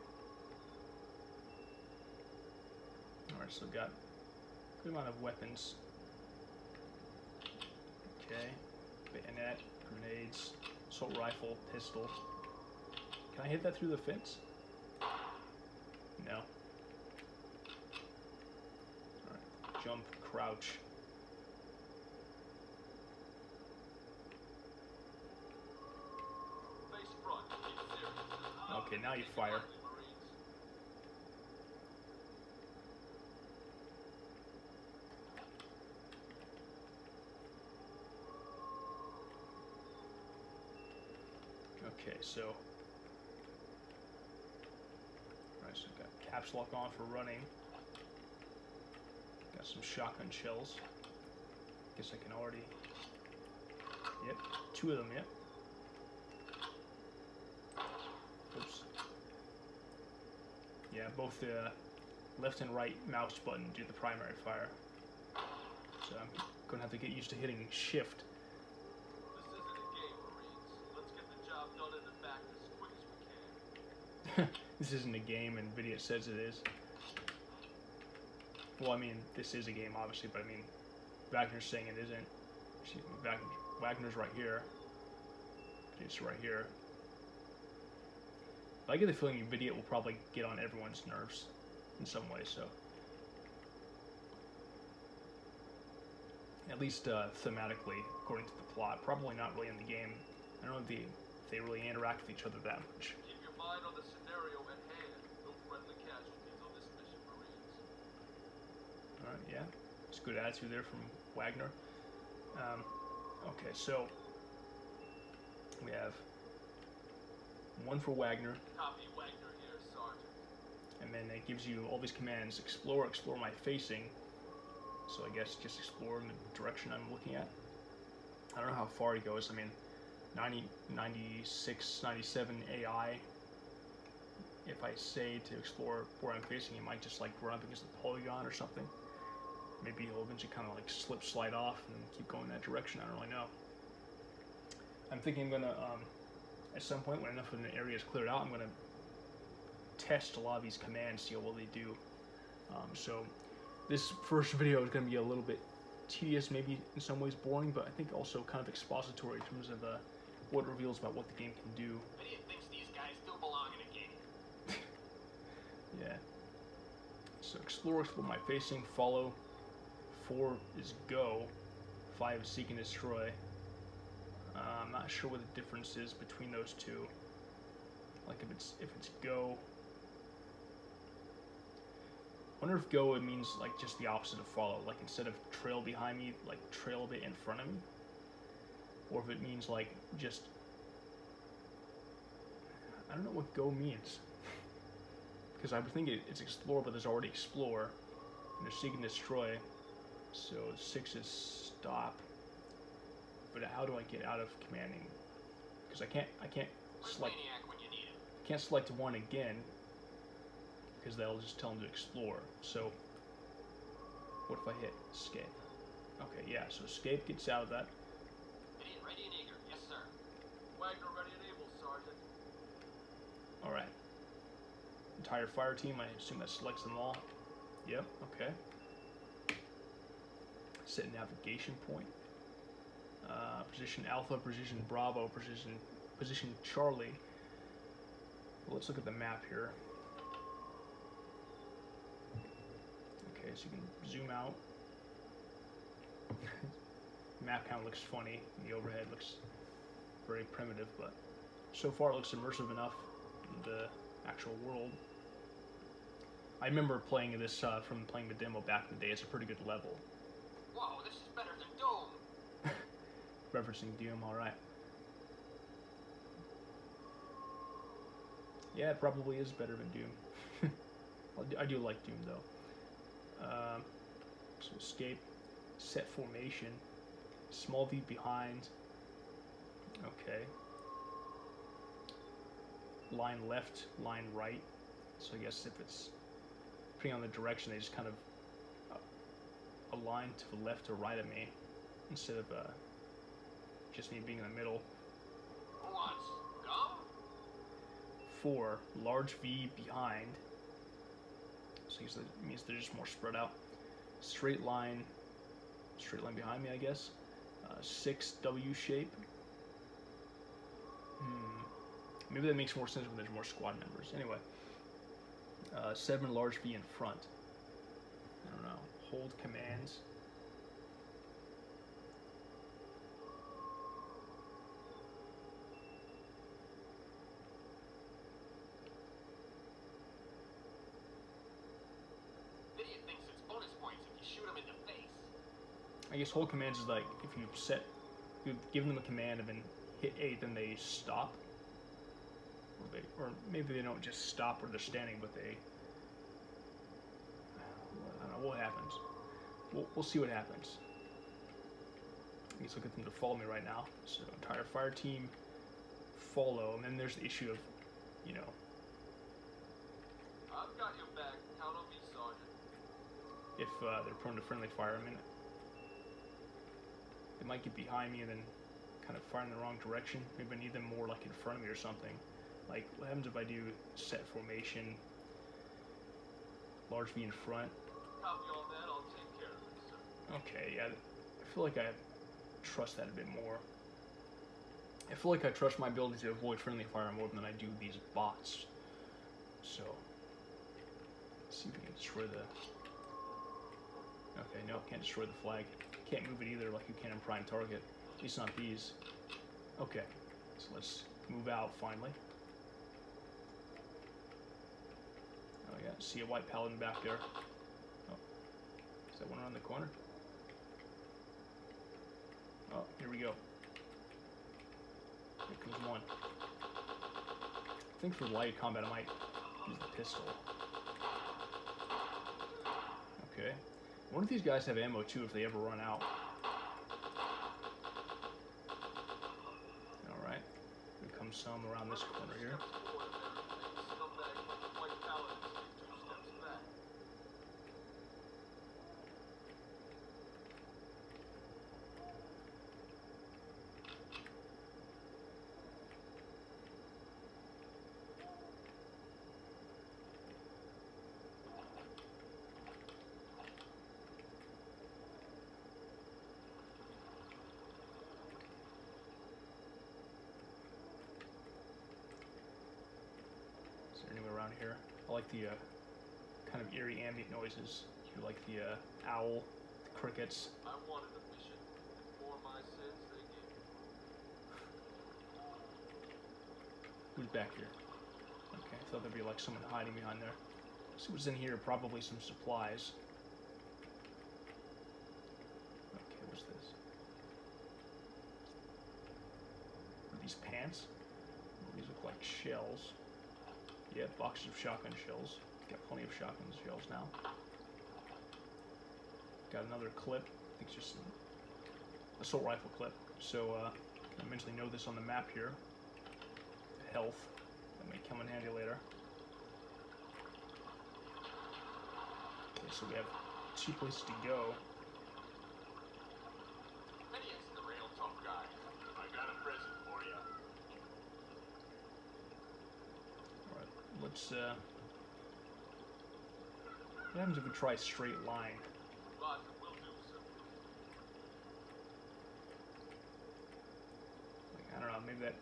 Alright, so got a good amount of weapons. Okay. Bayonet, grenades, assault rifle, pistol. Can I hit that through the fence? No. Alright, jump, crouch. Face front, keep serious. Okay, now you fire. Okay, so. Alright, so got caps lock on for running. Got some shotgun shells. Guess I can already. Yep, 2 of them, yep. Oops. Yeah, both the left and right mouse button do the primary fire. So I'm gonna have to get used to hitting shift. This isn't a game, Marines. Let's get the job done in the back as quick as we can. This isn't a game, and Nvidia says it is. Well, I mean, this is a game, obviously, but I mean, Wagner's saying it isn't. Excuse me, Wagner's right here. It's right here. But I get the feeling Nvidia will probably get on everyone's nerves in some way, so. At least thematically, according to the plot. Probably not really in the game. I don't know if they really interact with each other that much. Keep your mind on the scenario at hand. No friendly casualties on this mission, Marines. Alright, yeah. It's a good attitude there from Wagner. Okay, so we have one for Wagner, Copy Wagner here, Sergeant. and then it gives you all these commands. Explore my facing. So I guess just explore in the direction I'm looking at. I don't know how far he goes. I mean, 90, 96, 97 AI. if I say to explore where I'm facing, he might just like run up against the polygon or something. Maybe he'll eventually kind of like slide off and keep going that direction. I don't really know. I'm thinking I'm gonna, at some point when enough of an area is cleared out, I'm gonna test a lot of these commands, see how well they do. So this first video is gonna be a little bit tedious, maybe in some ways boring, but I think also kind of expository in terms of what it reveals about what the game can do. Idiot thinks these guys still belong in a game. Yeah. So explore my facing, follow. 4 is go. 5 is seek and destroy. I'm not sure what the difference is between those two. Like if it's go. I wonder if go it means like just the opposite of follow. Like instead of trail behind me, like trail a bit in front of me. Or if it means like just, I don't know what go means. Because I would think it's explore, but there's already explore. And there's seek and destroy. So 6 is stop. But how do I get out of commanding? Because I can't select. Maniac when you need him. Can't select 1 again. Because that'll just tell him to explore. So what if I hit escape? Okay, yeah. So escape gets out of that. Idiot ready and eager. Yes, sir. Wagner ready and able, Sergeant. All right. Entire fire team. I assume that selects them all. Yep. Okay. Set navigation point. Position Alpha, position Bravo, position Charlie. Well, let's look at the map here. Okay, so you can zoom out. Map kind of looks funny. The overhead looks very primitive, but so far it looks immersive enough in the actual world. I remember playing this from playing the demo back in the day. It's a pretty good level. Whoa, this is better than Dome. Referencing Doom, alright. Yeah, it probably is better than Doom. I do like Doom, though. So escape, set formation, small V behind. Okay. Line left, line right. So I guess if it's, depending on the direction, they just kind of align to the left or right of me, instead of just me being in the middle. Who wants gum? 4, large V behind. So I guess that means they're just more spread out. Straight line behind me, I guess. 6, W shape. Maybe that makes more sense when there's more squad members. Anyway. 7, large V in front. I don't know. Hold commands. Idiot thinks it's bonus points if you shoot him in the face. I guess hold commands is like if you give them a command and then hit 8, then they stop. Or maybe they don't just stop where they're standing, but they, I don't know what happens. We'll see what happens. I guess I'll get them to follow me right now. So entire fire team follow, and then there's the issue of, you know, I've got your back. Count on me, Sergeant. if they're prone to friendly fire. I mean, they might get behind me and then kind of fire in the wrong direction. Maybe I need them more like in front of me or something. Like, what happens if I do set formation, large V in front? Copy all that. I'll take care of it, sir. Okay, yeah, I feel like I trust that a bit more. I feel like I trust my ability to avoid friendly fire more than I do these bots. So, let's see if we can destroy the... Okay, no, can't destroy the flag. Can't move it either like you can in Prime Target. At least not these. Okay, so let's move out finally. Oh yeah, see a white paladin back there. Oh, is that one around the corner? Oh, here we go. Here comes one. I think for light combat I might use the pistol. Okay. I wonder if these guys have ammo too if they ever run out. Alright. Here comes some around this corner here. around here. I like the kind of eerie ambient noises. You like the owl, the crickets. I wanted a mission. For my sins, they gave me. Who's back here? Okay, I thought there'd be like someone hiding behind there. See what's in here. Probably some supplies. Okay, what's this? Are these pants? These look like shells. Yeah, boxes of shotgun shells. Got plenty of shotgun shells now. Got another clip. I think it's just an assault rifle clip. So I mentally know this on the map here. Health. That may come in handy later. Okay, so we have 2 places to go. Phineas, the real tough guy. I got a present for you. Alright, let's what happens if we try a straight line? But we'll do so. Like, I don't know, maybe that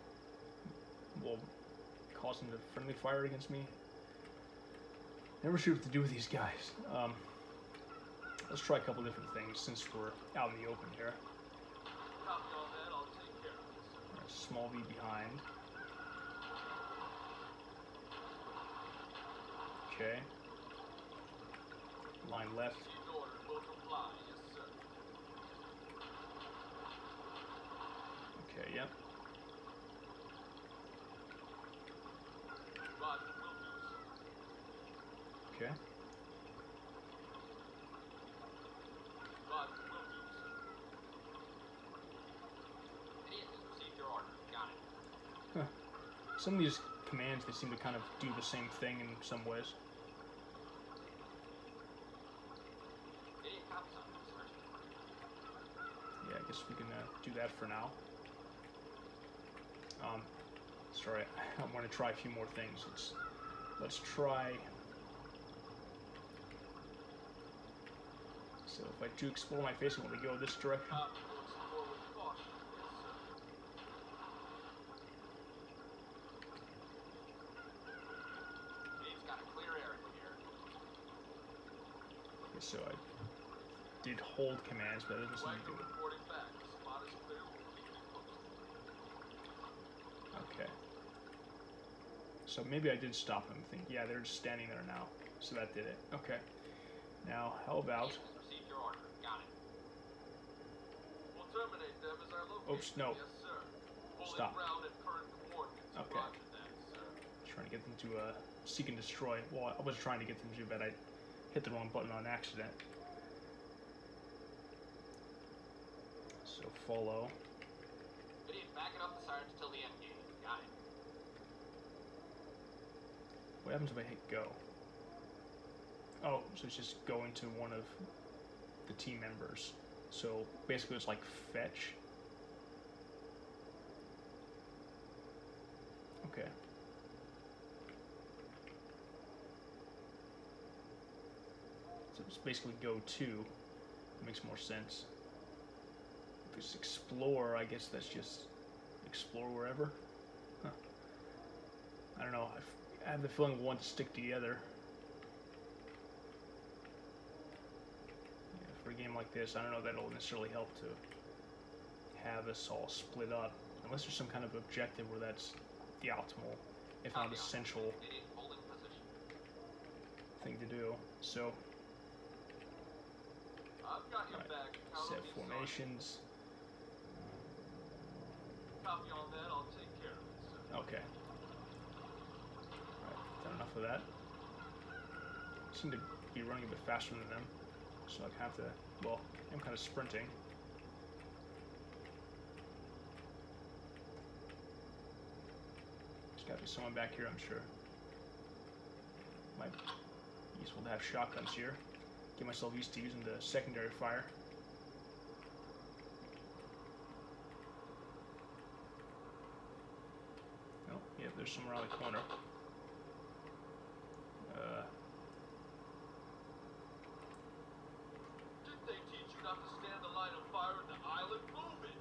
will cause them to friendly fire against me. Never sure what to do with these guys. Let's try a couple different things since we're out in the open here. Copy on that, I'll take care of this. Alright, small V behind. Okay. Line left. Received order, will comply, yes sir. Okay, yep. Roger, will do so. Okay. Roger, will do so. Phineas has received your order. Got it. Huh. Some of these commands, they seem to kind of do the same thing in some ways. Idiot copies on this, sir. Yeah, I guess we can do that for now. Sorry, I want to try a few more things. Let's try. So if I do explore my face, I want to go this direction. We'll explore with caution, yes sir. Dave's got a clear area here. Okay, so I did hold commands, but that doesn't seem to do Flanker it. reporting back. The spot is clear. We'll keep you posted. Okay. So maybe I did stop them. Think, yeah, they're just standing there now. So that did it. Okay. Now, how about? Phineas has received your order. Got it. We'll terminate them as our location. Oops, no. Yes, sir. Holding Stop. ground at current coordinates. Okay. Roger that, sir. Trying to get them to seek and destroy. Well, I was trying to get them to, but I hit the wrong button on accident. So follow. Idiot, back it up the sirens till the end game. Got it. What happens if I hit go? Oh, so it's just going to one of the team members. So basically it's like fetch. Okay. So it's basically go to. It makes more sense. If it's explore, I guess that's just explore wherever. Huh. I don't know. I have the feeling we want to stick together. Yeah, for a game like this, I don't know that it'll necessarily help to have us all split up. Unless there's some kind of objective where that's the optimal, if not essential Idiot, holding position. thing to do. So, I've got your Right. back. Count set on me, Sergeant. formations. Copy on that. I'll take care of it, sir. Okay. Alright, done enough of that. Seem to be running a bit faster than them. So I have to, well, I'm kind of sprinting. There's gotta be someone back here, I'm sure. Might be useful to have shotguns here. Get myself used to using the secondary fire. Oh, yeah, there's someone around the corner. Didn't they teach you not to stand the line of fire in the island? Move it!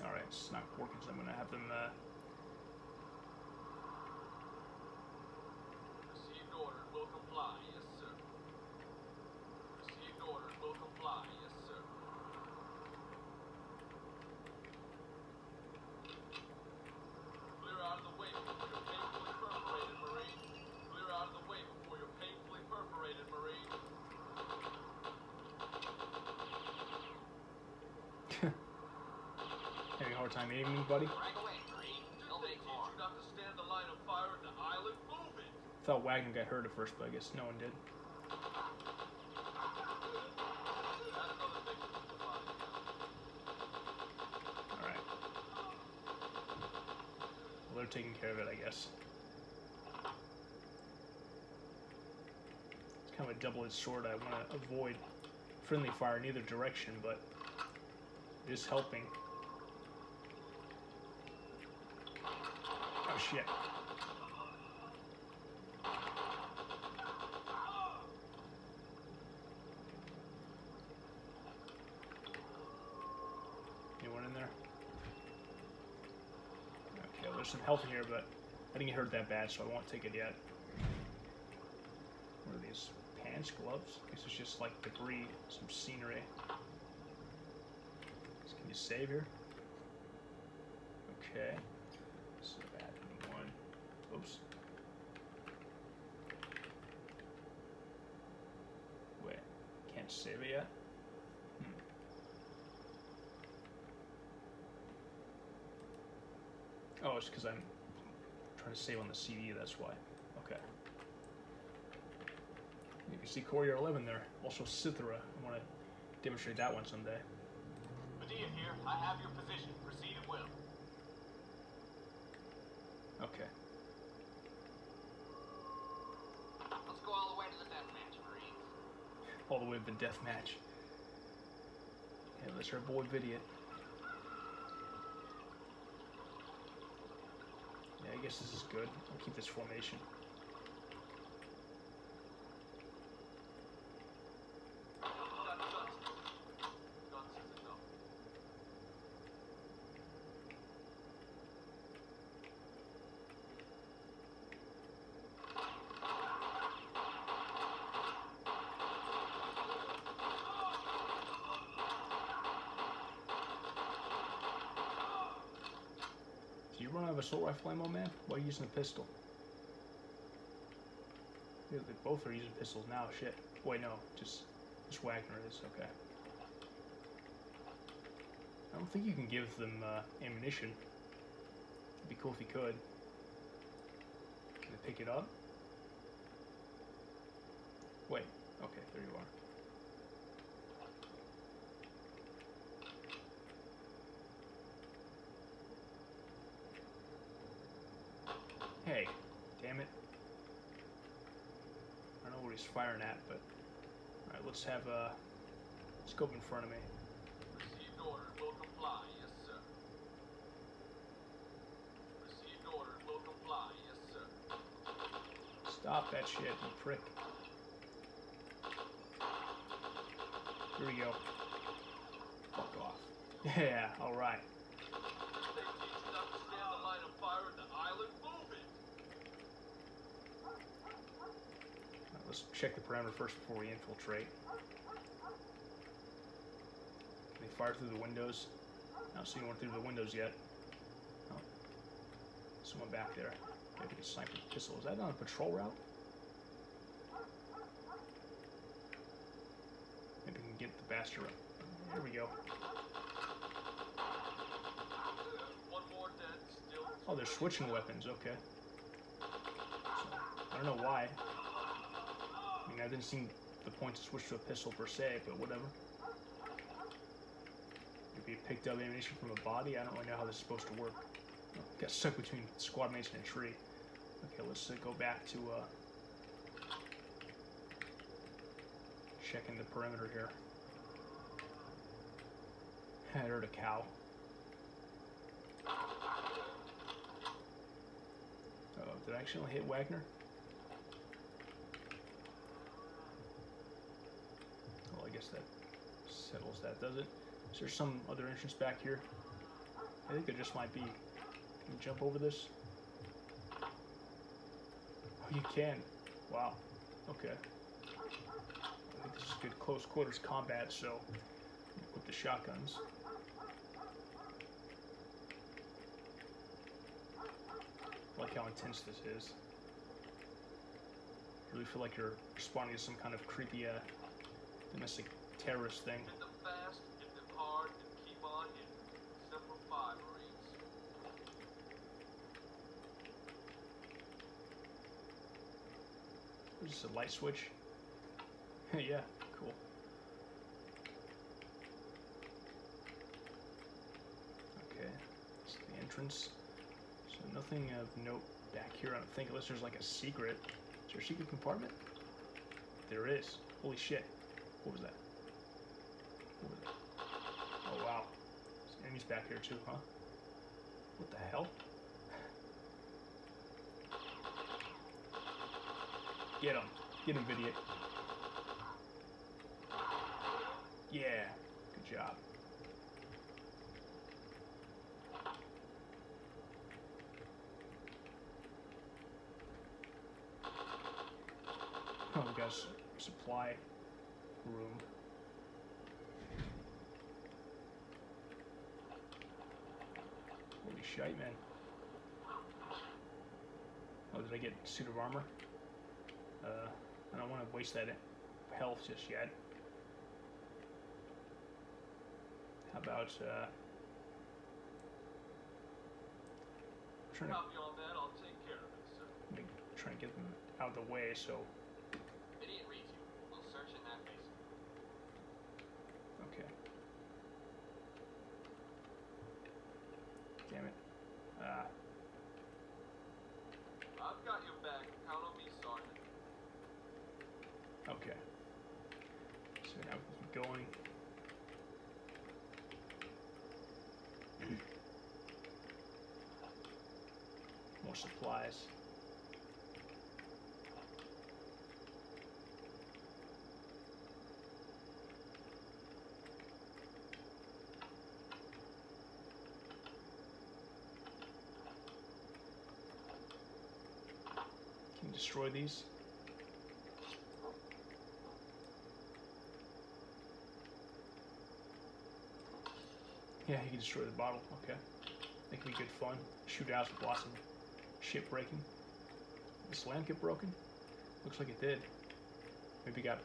Alright. it's not working, so I'm gonna have them. Received order and will comply. Yes, sir. Received order and will comply. Yes, sir. Clear out of the way before you're painfully perforated, Marine. Clear out of the way before you're painfully perforated, Marine. Having a hard time aiming, buddy. Drag away, Marine. They'll make more. You not to stand the line of fire at the island. Move it. Thought Wagner got hurt at first, but I guess no one did. That's another victim to the body. All right. Well, they're taking care of it, I guess. It's kind of a double-edged sword. I want to avoid friendly fire in either direction, but it is helping. Oh shit. Anyone in there? Okay, well, there's some health in here, but I didn't get hurt that bad, so I won't take it yet. What are these? Pants? Gloves? I guess it's just like debris, some scenery. So can you save here? Okay. So bad. One. Oops. Wait. Can't save it yet? Oh, it's because I'm trying to save on the CD, that's why. Okay. You can see Courier 11 there. Also Cithra. I want to demonstrate that one someday. Medea here. I have your position. Proceed at will. Okay. Let's go all the way to the death match, Marines. All the way to the death match. Okay, let's our boy Vidiot. Yeah, I guess this is good. I'll keep this formation. Do you run out of assault rifle ammo, man? Why are you using a pistol? Yeah, they both are using pistols now. Shit. Wait, no. Just Wagner is. Okay. I don't think you can give them ammunition. It'd be cool if you could. Can I pick it up? Wait. Okay, there you are. Hey, damn it. I don't know what he's firing at, but... Alright, let's have a scope in front of me. Received order and will comply. Yes, sir. Received order and will comply. Yes, sir. Stop that shit, you prick. Here we go. Fuck off. Yeah, alright. They teach you not to stand the line of fire at the island. Move it. Let's check the perimeter first before we infiltrate. Can they fire through the windows? I don't see anyone through the windows yet. Oh. Someone back there. Maybe a sniper pistol. Is that on a patrol route? Maybe we can get the bastard up. Here we go. One more dead. Still. Oh, they're switching weapons. Okay. So, I don't know why. I mean, I didn't see the point to switch to a pistol per se, but whatever. Maybe it picked up ammunition from a body. I don't really know how this is supposed to work. Oh, got stuck between squad mates and a tree. Okay, let's go back to checking the perimeter here. I heard a cow. Oh, did I accidentally hit Wagner? Well, I guess that settles that, does it? Is there some other entrance back here? I think there just might be. Can you jump over this? Oh, you can. Wow. Okay. I think this is good close quarters combat, so with the shotguns. I like how intense this is. I really feel like you're responding to some kind of creepy domestic terrorist thing. Hit them fast, hit them hard, and keep on hitting. Simple 5, Marines. Is this a light switch? Yeah, cool. Okay, this is the entrance. So nothing of note back here, I don't think, unless there's like a secret. Is there a secret compartment? There is. Holy shit. What was that? What was that? Oh wow. There's enemies back here too, huh? What the hell? Get him. Get him, idiot. Yeah. Good job. Oh, we got a supply room. Holy shite, man. Oh, did I get a suit of armor? I don't want to waste that health just yet. How about, trying to, Copy on that, I'll take care of it, sir. let me try and get them out of the way, so, Idiot reads you. We'll search in that basement. okay. Damn it. I've got your back. Count on me, Sergeant. Okay. So now we keep going. More supplies. Can you destroy these? Yeah, you can destroy the bottle. Okay. That can be good fun. Shootouts with lots of shit breaking. This lamp get broken? Looks like it did. Maybe it got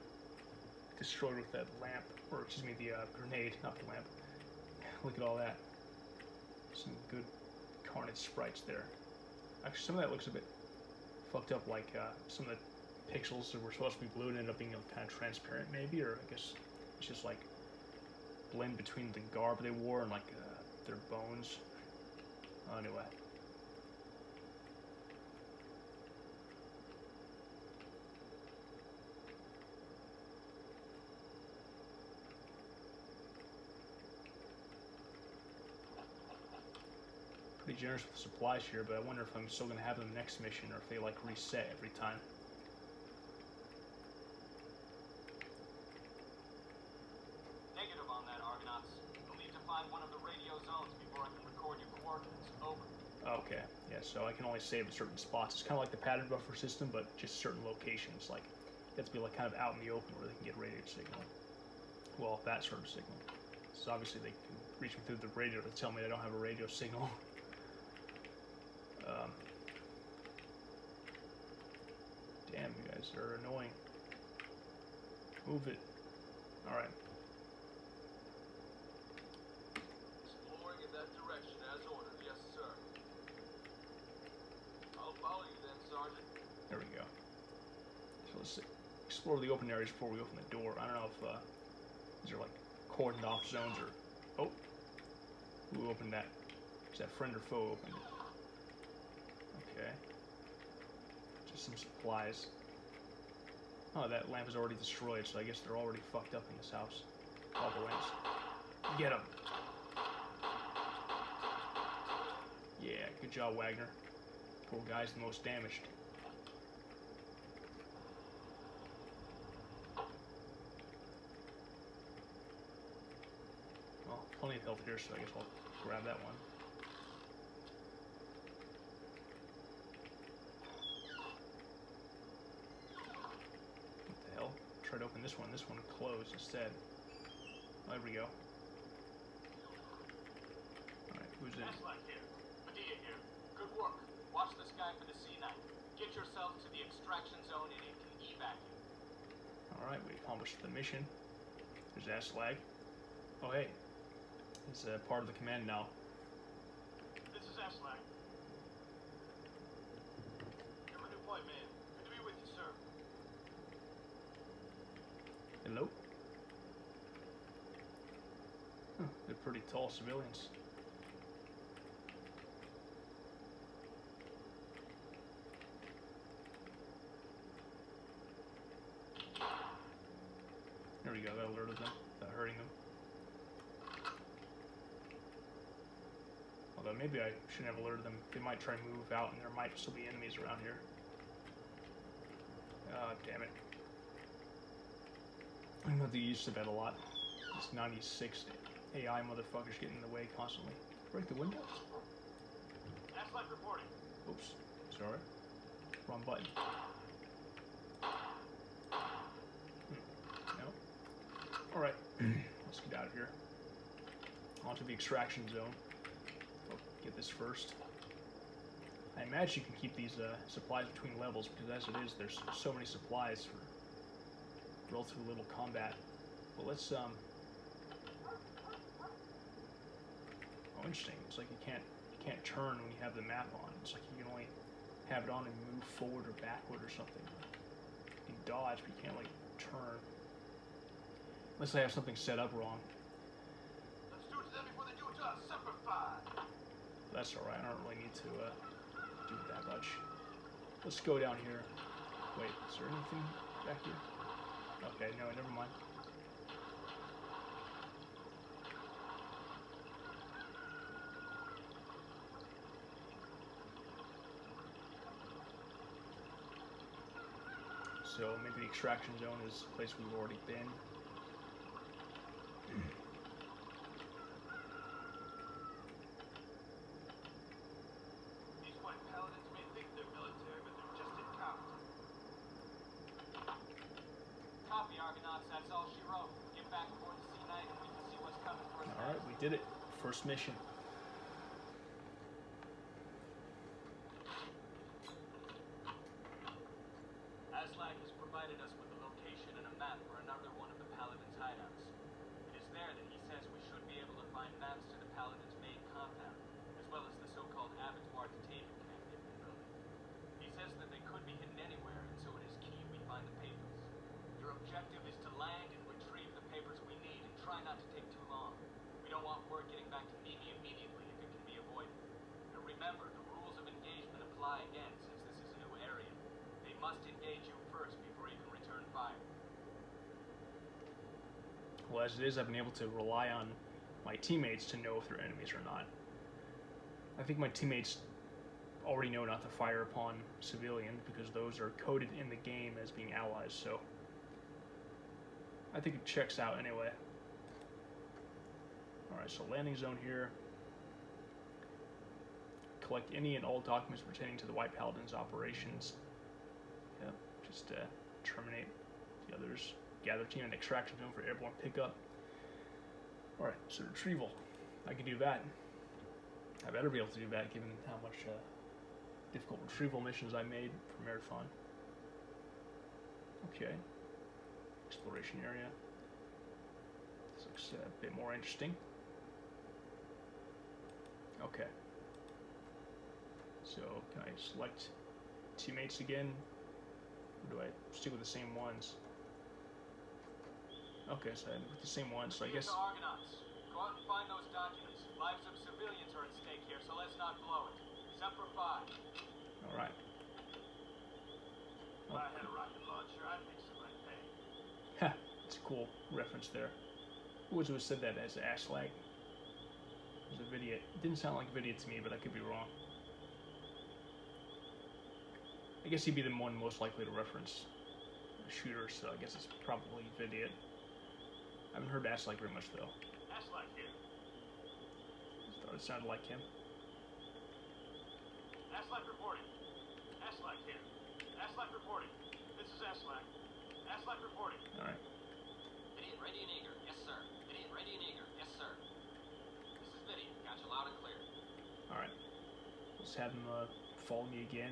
destroyed with that lamp, or excuse me, the grenade, not the lamp. Look at all that. Some good Carnage sprites there. Actually, some of that looks a bit fucked up, like some of the pixels that were supposed to be blue and ended up being kind of transparent, maybe, or I guess it's just like blend between the garb they wore and like their bones. Anyway. Pretty generous with supplies here, but I wonder if I'm still going to have them next mission or if they like reset every time. Negative on that, Argonauts. You'll need to find one of the radio zones before I can record your coordinates. Over. Okay, yeah, so I can only save at certain spots. It's kind of like the pattern buffer system, but just certain locations. Like, you have to be like kind of out in the open where they can get radio signal. Well, that sort of signal. So obviously they can reach me through the radio to tell me I don't have a radio signal. Damn, you guys are annoying. Move it. Alright. Exploring in that direction as ordered, yes, sir. I'll follow you then, Sergeant. There we go. So let's explore the open areas before we open the door. I don't know if these are like cordoned off zones or... Oh! Who opened that? Is that friend or foe opened it? Okay. Just some supplies. Oh, that lamp is already destroyed, so I guess they're already fucked up in this house. All the lamps. Get them! Yeah, good job, Wagner. Poor guy's the most damaged. Well, plenty of health here, so I guess I'll grab that one. to open this one. This one closed instead. Oh, there we go. Alright, who's in? Aslak here. Medea here. Good work. Watch the sky for the C9. Get yourself to the extraction zone and it can evac you. Alright, we accomplished the mission. There's Aslag. Oh, hey. He's part of the command now. This is Aslak. You're my new point, man. Good to be with you, sir. Hello? Huh, they're pretty tall civilians. There we go, that alerted them, that hurting them. Although maybe I shouldn't have alerted them. They might try and move out and there might still be enemies around here. Ah, damn it. I'm going to use that a lot. This 96 AI motherfuckers getting in the way constantly. Break the window? Aslak reporting. Oops, sorry. Wrong button. No. Alright, let's get out of here. Onto the extraction zone. Oh, get this first. I imagine you can keep these supplies between levels because as it is, there's so many supplies for relatively little combat. But let's oh, interesting. It's like you can't turn when you have the map on. It's like you can only have it on and move forward or backward or something. You can dodge, but you can't like turn. Unless I have something set up wrong. Let's do it to them before they do it to us. Semper Fi. That's alright, I don't really need to do that much. Let's go down here. Wait, is there anything back here? Okay, no, never mind. So maybe the extraction zone is a place we've already been. These white paladins may think they're military, but they're just incompetent. Copy, Argonauts. That's all she wrote. Get back aboard the C9 and we can see what's coming for us. Alright, we did it. First mission. Aslak has provided us with a location and a map for another one of the Paladins' hideouts. It is there that he says we should be able to find maps to the Paladins' main compound, as well as the so-called abattoir detainment camp they've been building. He says that they could be hidden anywhere, and so it is key we find the papers. Your objective is to land and retrieve the papers we need, and try not to take too long. We don't want word getting back to Mimi immediately if it can be avoided. And remember, the rules of engagement apply again, since this is a new area. They must engage you first before you can return fire. Well, as it is, I've been able to rely on my teammates to know if they're enemies or not. I think my teammates already know not to fire upon civilians because those are coded in the game as being allies, so I think it checks out anyway. Alright, so landing zone here. Collect any and all documents pertaining to the White Paladins operations. Yep, just terminate the others. Gather team and extraction zone for airborne pickup. Alright, so retrieval. I can do that. I better be able to do that given how much difficult retrieval missions I made for Marathon. Okay. Exploration area. This looks a bit more interesting. Okay. So, can I select teammates again? Or do I stick with the same ones? Okay, so I'm with the same ones, so I guess... Argonauts. Go out and find those documents. Lives of civilians are at stake here, so let's not blow it. Semper Fi. Alright. If I had a rocket launcher, I'd make some like pay. Ha! It's a cool reference there. Who was it who said that as Aslag? It was a Vidia. It didn't sound like Vidia to me, but I could be wrong. I guess he'd be the one most likely to reference the shooter, so I guess it's probably Vidia. I haven't heard Aslag very much, though. Aslak here. Just thought it sounded like him. Aslak reporting. Aslak here. Aslak reporting. This is Aslak. Gaslight reporting. Alright. Idiot ready and eager. Yes, sir. Idiot ready and eager. Yes, sir. This is Idiot. Got you loud and clear. Alright. Let's have him follow me again.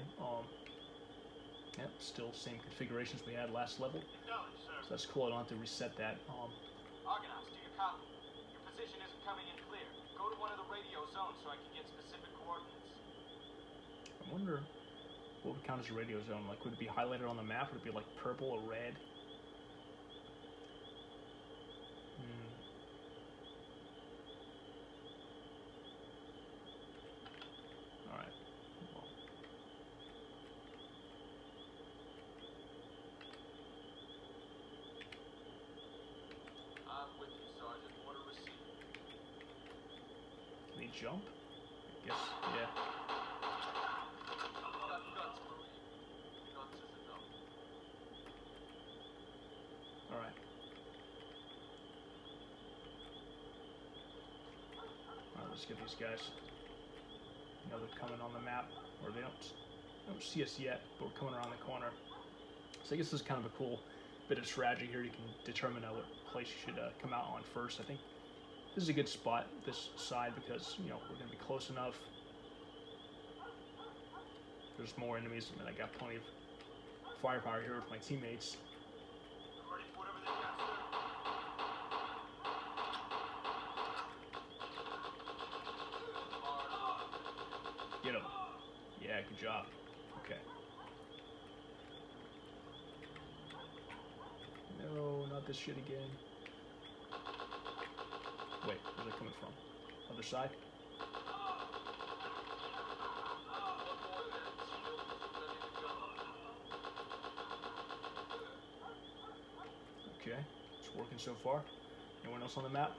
Yep, still same configurations we had last level. Acknowledge, sir. So that's cool. I don't have to reset that. Argonauts, do you copy? Your position isn't coming in clear. Go to one of the radio zones so I can get specific coordinates. I wonder what would count as a radio zone. Like, would it be highlighted on the map? Would it be like purple or red? Alright. Well. I'm with you, Sergeant. Order received. Can he jump? I guess, yeah. Got guts, Marine. Guts is enough. Alright. Alright, let's get these guys. You know they're coming on the map, or they don't see us yet, but we're coming around the corner. So I guess this is kind of a cool bit of strategy here. You can determine what place you should come out on first. I think this is a good spot, this side, because, you know, we're going to be close enough. There's more enemies, and I got plenty of firepower here with my teammates. Ready for whatever they got, sir. Get him. Yeah, good job. Okay. No, not this shit again. Wait, where's it coming from? Other side? Okay, it's working so far. Anyone else on the map?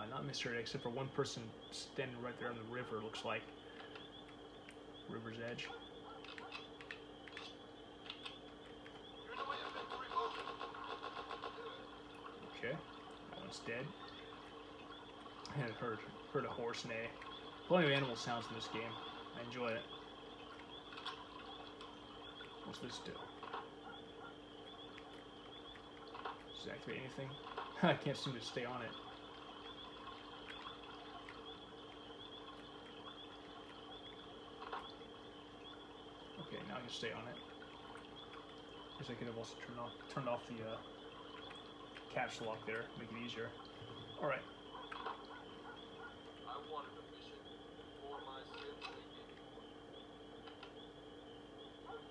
Not necessarily, except for one person standing right there on the river, looks like. River's edge. Okay, that one's dead. I had heard a horse neigh. Plenty of animal sounds in this game. I enjoy it. What's this do? Does it activate anything? I can't seem to stay on it. Okay, now I can stay on it. Guess I could have also turned off the caps lock there, make it easier. All right. I wanted a mission for my sins they gave me one.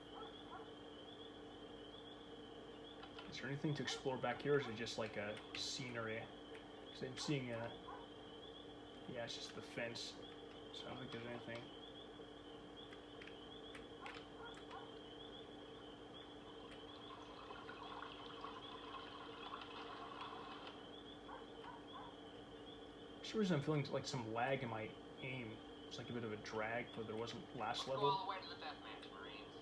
Is there anything to explore back here, or is it just like a scenery? Because I'm seeing yeah, it's just the fence, so I don't think there's anything. For some reason I'm feeling like some lag in my aim. It's like a bit of a drag, but there wasn't last Go level. all the way to the deathmatch, Marines.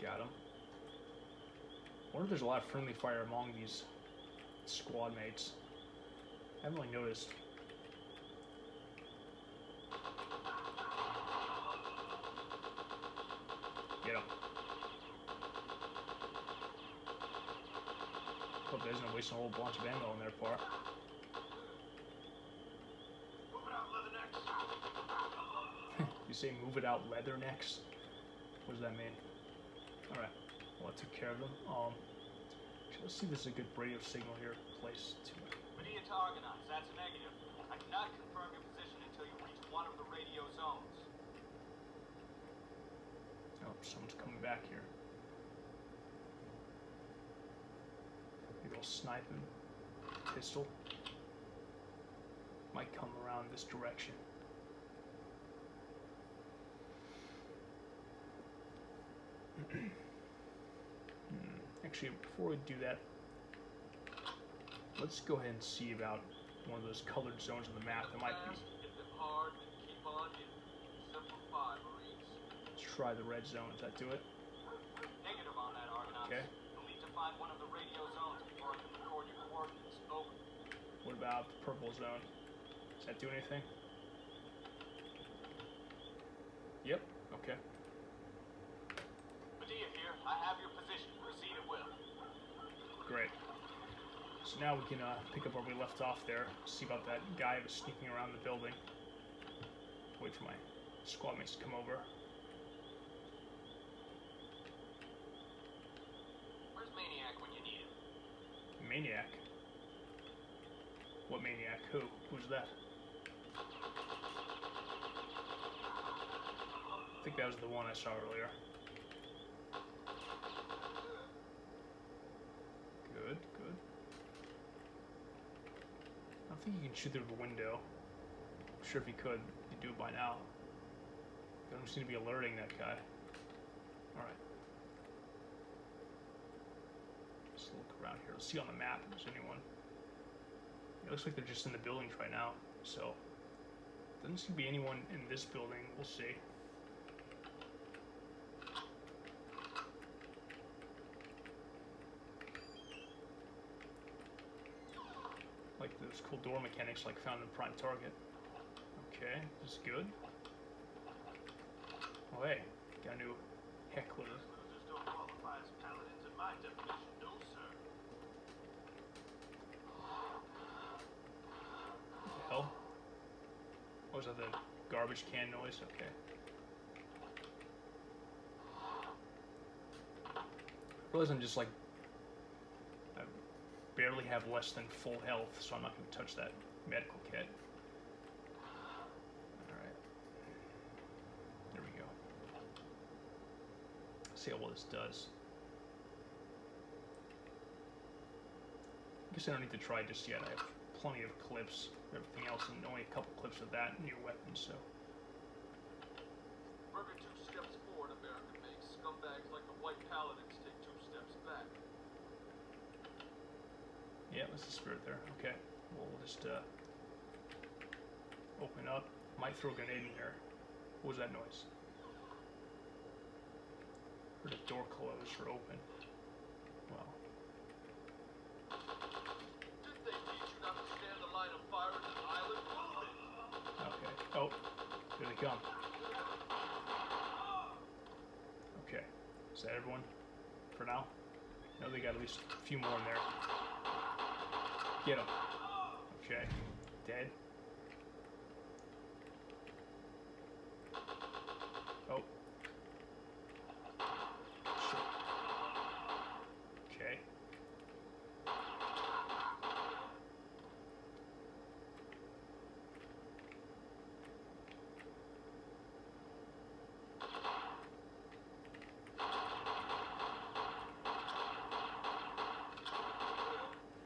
Got him. I wonder if there's a lot of friendly fire among these squad mates. I haven't really noticed. Get him. Hope there's no wasting a whole bunch of ammo on their part. Move it out, Leathernecks. You say move it out, leathernecks? What does that mean? Alright, well, I took care of them. Actually, let's see if there's a good radio signal here placed to it. Idiot Argonauts, that's a negative. I cannot confirm your position until you reach one of the radio zones. Oh, someone's coming back here. Maybe I'll snipe him. Pistol. Might come around this direction. Actually, before we do that, let's go ahead and see about one of those colored zones on the map that might be. Hit them hard and keep on hitting. Simplify, Marines. Let's try the red zone. Does that do it? Negative on that, Argonauts. Okay. You'll need to find one of the radio zones before I can record your coordinates. Over. What about the purple zone? Does that do anything? Yep, okay. Medea here. I have your position. Proceed at will. Great. So now we can pick up where we left off there. See about that guy who was sneaking around the building. Wait for my squad mates to come over. Where's Maniac when you need him? Maniac? What maniac? Who? Who's that? I think that was the one I saw earlier. Good, good. I don't think you can shoot through the window. I'm sure if you could, you'd do it by now. They don't seem to be alerting that guy. Alright. Let's look around here. Let's see on the map if there's anyone. It looks like they're just in the buildings right now, so doesn't seem to be anyone in this building. We'll see. Like those cool door mechanics like found in Prime Target. Okay, this is good. Oh hey, got a new heckler. Losers don't qualify as paladins in my definition, no sir. What the hell? What was that, the garbage can noise? Okay. I realize I'm just like, I barely have less than full health, so I'm not going to touch that medical kit. Alright. There we go. See how well this does. I guess I don't need to try just yet. I have plenty of clips of everything else and only a couple clips of that new weapon, so. Burger 2 steps forward, American makes. Scumbags like the White Paladins take 2 steps back. Yeah, that's the spirit there. Okay. Well, we'll just open up. Might throw a grenade in here. What was that noise? Heard a door close or open. Well. Did they teach you not to stand the line of fire in an island? Move it! Okay. Oh, here they come. Okay. Is that everyone for now? No, they got at least a few more in there. Get him. Okay. Dead. Oh. Shit. Okay.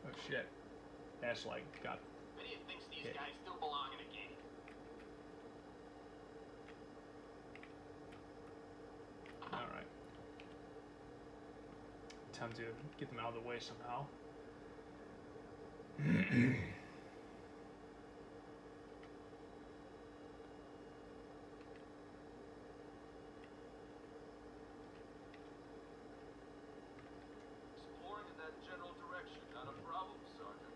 Oh shit. That's like got. Idiot thinks these Okay. guys still belong in a game. Alright. Time to get them out of the way somehow. Exploring in that general direction, not a problem, Sergeant.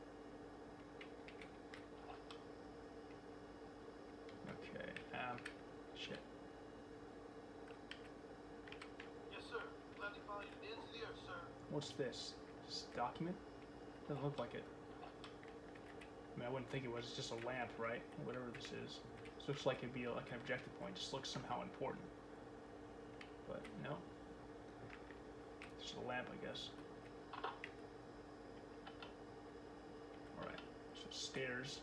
Okay. Shit. Yes, sir. Gladly follow you to the ends of the earth, sir. What's this? This document? Doesn't look like it. I mean, I wouldn't think it was. It's just a lamp, right? Whatever this is. This looks like it'd be like an objective point. Just looks somehow important. But no. It's just a lamp, I guess. Alright. So stairs.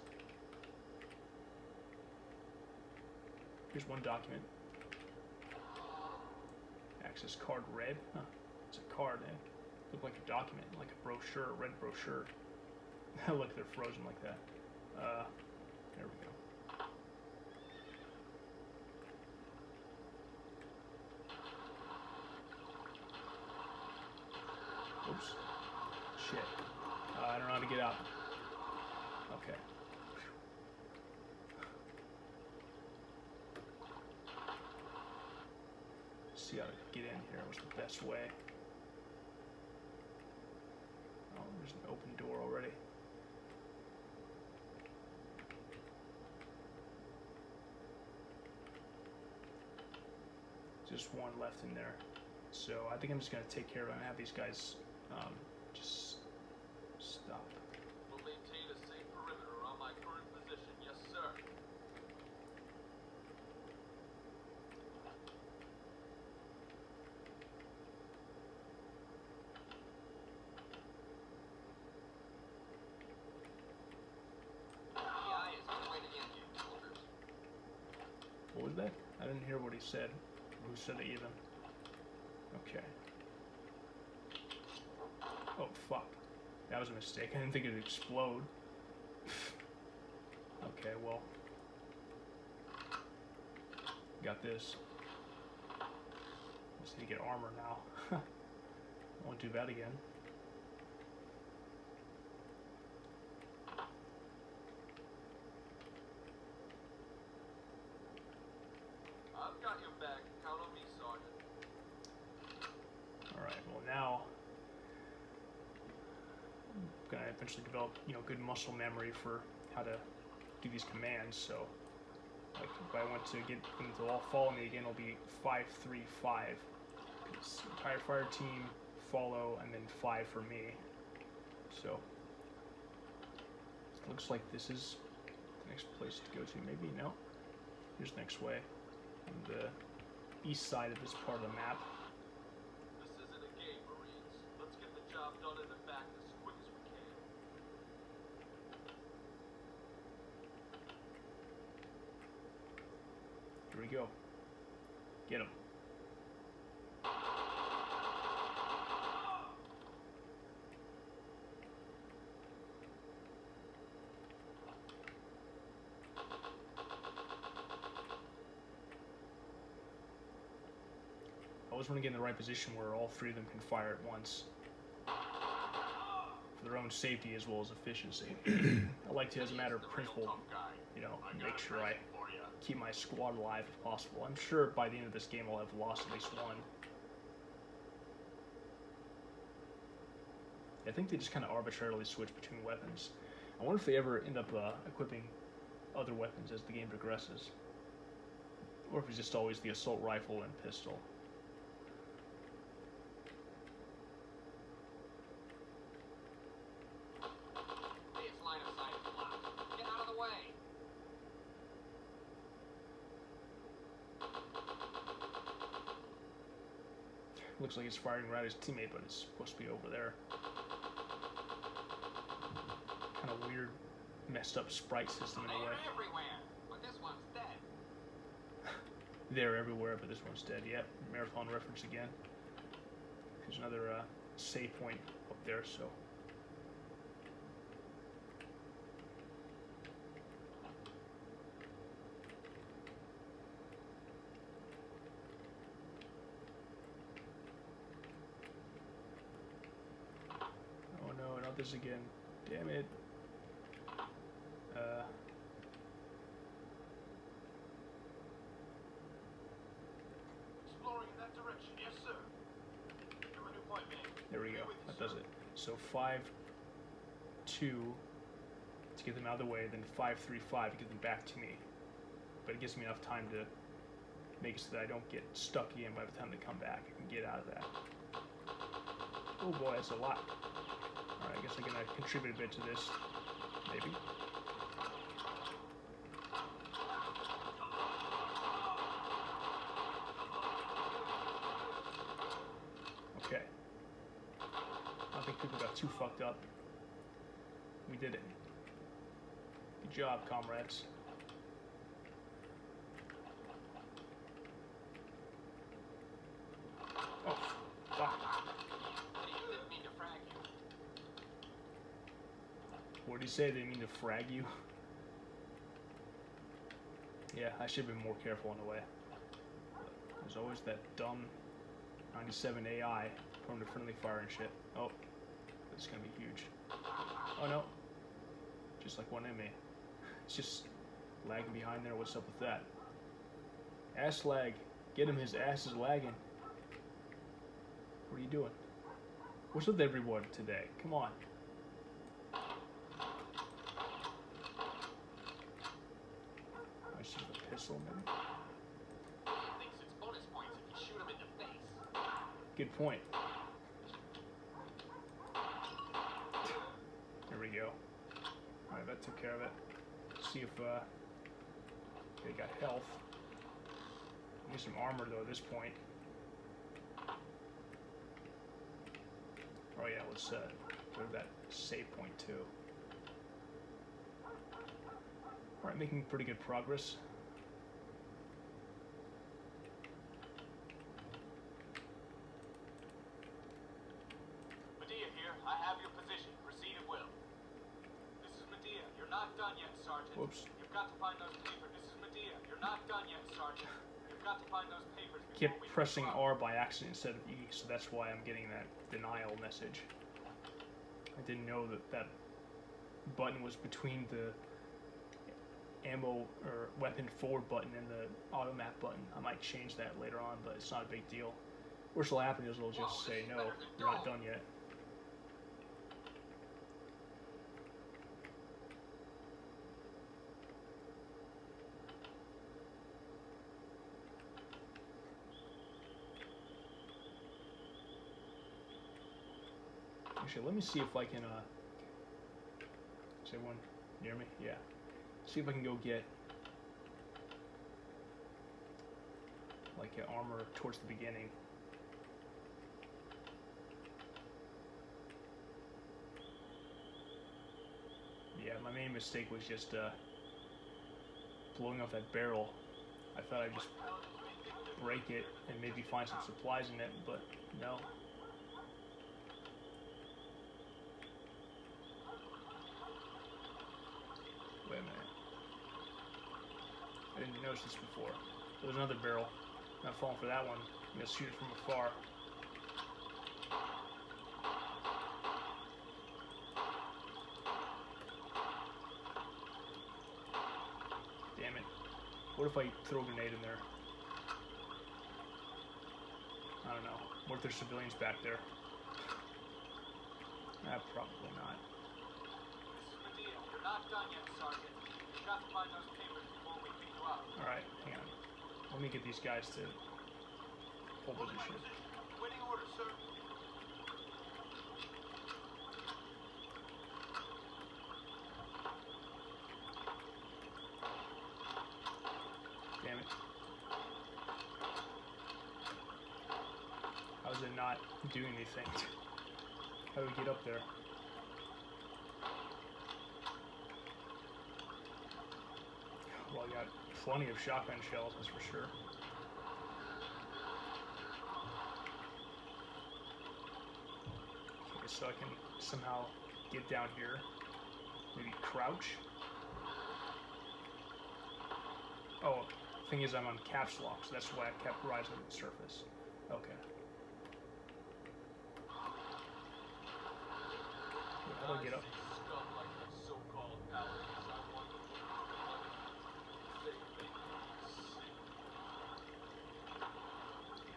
Here's one document. Access card red. Huh. It's a card, eh? Look like a document, like a brochure, a red brochure. Look, they're frozen like that. There we go. Oops. Shit. I don't know how to get out. Okay. See how to get in here. What's the best way? Oh, there's an open door already. Just one left in there. So I think I'm just going to take care of it and have these guys just stop. We'll maintain a safe perimeter around my current position. Yes, sir. PI is on the way to Yankee, soldiers. What was that? I didn't hear what he said. Who said it even? Okay. Oh, fuck. That was a mistake. I didn't think it'd explode. Okay, well. Got this. Just need to get armor now. I won't do that again. I've got your back. Count on me, Sergeant. Alright, well now I'm gonna eventually develop, good muscle memory for how to do these commands. So like if I want to get them to all follow me again, it'll be 5-3-5. It's entire fire team, follow, and then 5 for me. So looks like this is the next place to go to. Maybe no. Here's the next way. On the east side of this part of the map. This isn't a game, Marines. Let's get the job done in the back as quick as we can. Here we go. Get him. I always want to get in the right position where all 3 of them can fire at once. For their own safety as well as efficiency. I like to, as a matter of principle, make sure I keep my squad alive if possible. I'm sure by the end of this game I'll have lost at least one. I think they just kind of arbitrarily switch between weapons. I wonder if they ever end up equipping other weapons as the game progresses. Or if it's just always the assault rifle and pistol. Its line of sight is blocked. Get out of the way. Looks like he's firing right at his teammate, but it's supposed to be over there. Kind of weird, messed up sprite system in a way. They're everywhere, but this one's dead. They're everywhere, but this one's dead. Yep, marathon reference again. There's another save point up there, so. Oh no, not this again. Damn it. Exploring in that direction, yes, sir. Give a new point, man. There we go. That does it. So 5-2 to get them out of the way, then 5-3-5 to get them back to me. But it gives me enough time to make it so that I don't get stuck again by the time they come back. I can get out of that. Oh boy, that's a lot. Alright, I guess I'm gonna contribute a bit to this. Maybe. Okay. I don't think people got too fucked up. We did it. Good job, comrades. Oh, fuck. Didn't mean to frag you. What did he say? They didn't mean to frag you? Yeah, I should have been more careful on the way. There's always that dumb 97 AI prone to friendly fire and shit. Oh, this is gonna be huge. Oh no. Just like one enemy. It's just lagging behind there. What's up with that? Ass lag. Get him, his ass is lagging. What are you doing? What's with everyone today? Come on. I should have a pistol, maybe. Thinks it's bonus points if you Good point. There we go. Alright, that took care of it. Let's see if they got health. Need some armor though at this point. Oh yeah, let's go to that save point too. Alright, making pretty good progress. Medea here. I have your position. Proceed at will. This is Medea. You're not done yet, Sergeant. Whoops. You've got to find those papers. This is Medea. You're not done yet, Sergeant. You've got to find those papers before Kept we pressing pick you R up. by accident instead of E, so that's why I'm getting that denial message. I didn't know that that button was between the ammo or weapon forward button and the auto map button. I might change that later on, but it's not a big deal. Worst will happen is it'll just say, no, you're not done yet. Actually, let me see if I can, is everyone near me? Yeah. See if I can go get, like, an armor towards the beginning. Yeah, my main mistake was just, blowing up that barrel. I thought I'd just break it and maybe find some supplies in it, but no. Wait a minute. I didn't notice this before. There's another barrel. I'm not falling for that one. I'm gonna shoot it from afar. Damn it. What if I throw a grenade in there? I don't know. What if there's civilians back there? Probably not. Medea, you're not done yet, Sergeant. You've got to find those papers before we pick you up. Alright, hang on. Let me get these guys to hold position. Waiting orders, sir. Damn it. How does it not do anything? How do we get up there? Well, I got plenty of shotgun shells, that's for sure. Okay, so I can somehow get down here. Maybe crouch. Oh, thing is I'm on caps lock, so that's why I kept rising to the surface. Okay. How do I get up?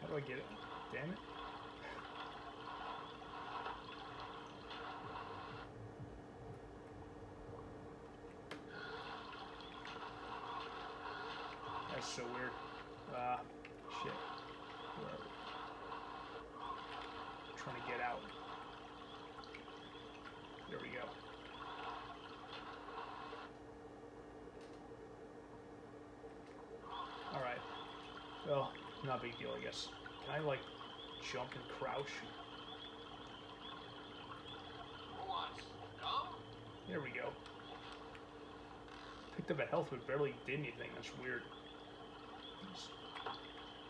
How do I get it? Damn it. That's so weird. Shit. Where are we? Trying to get out. There we go. Alright. Well, not a big deal, I guess. Can I, like, jump and crouch? There we go. Picked up a health but barely did anything. That's weird.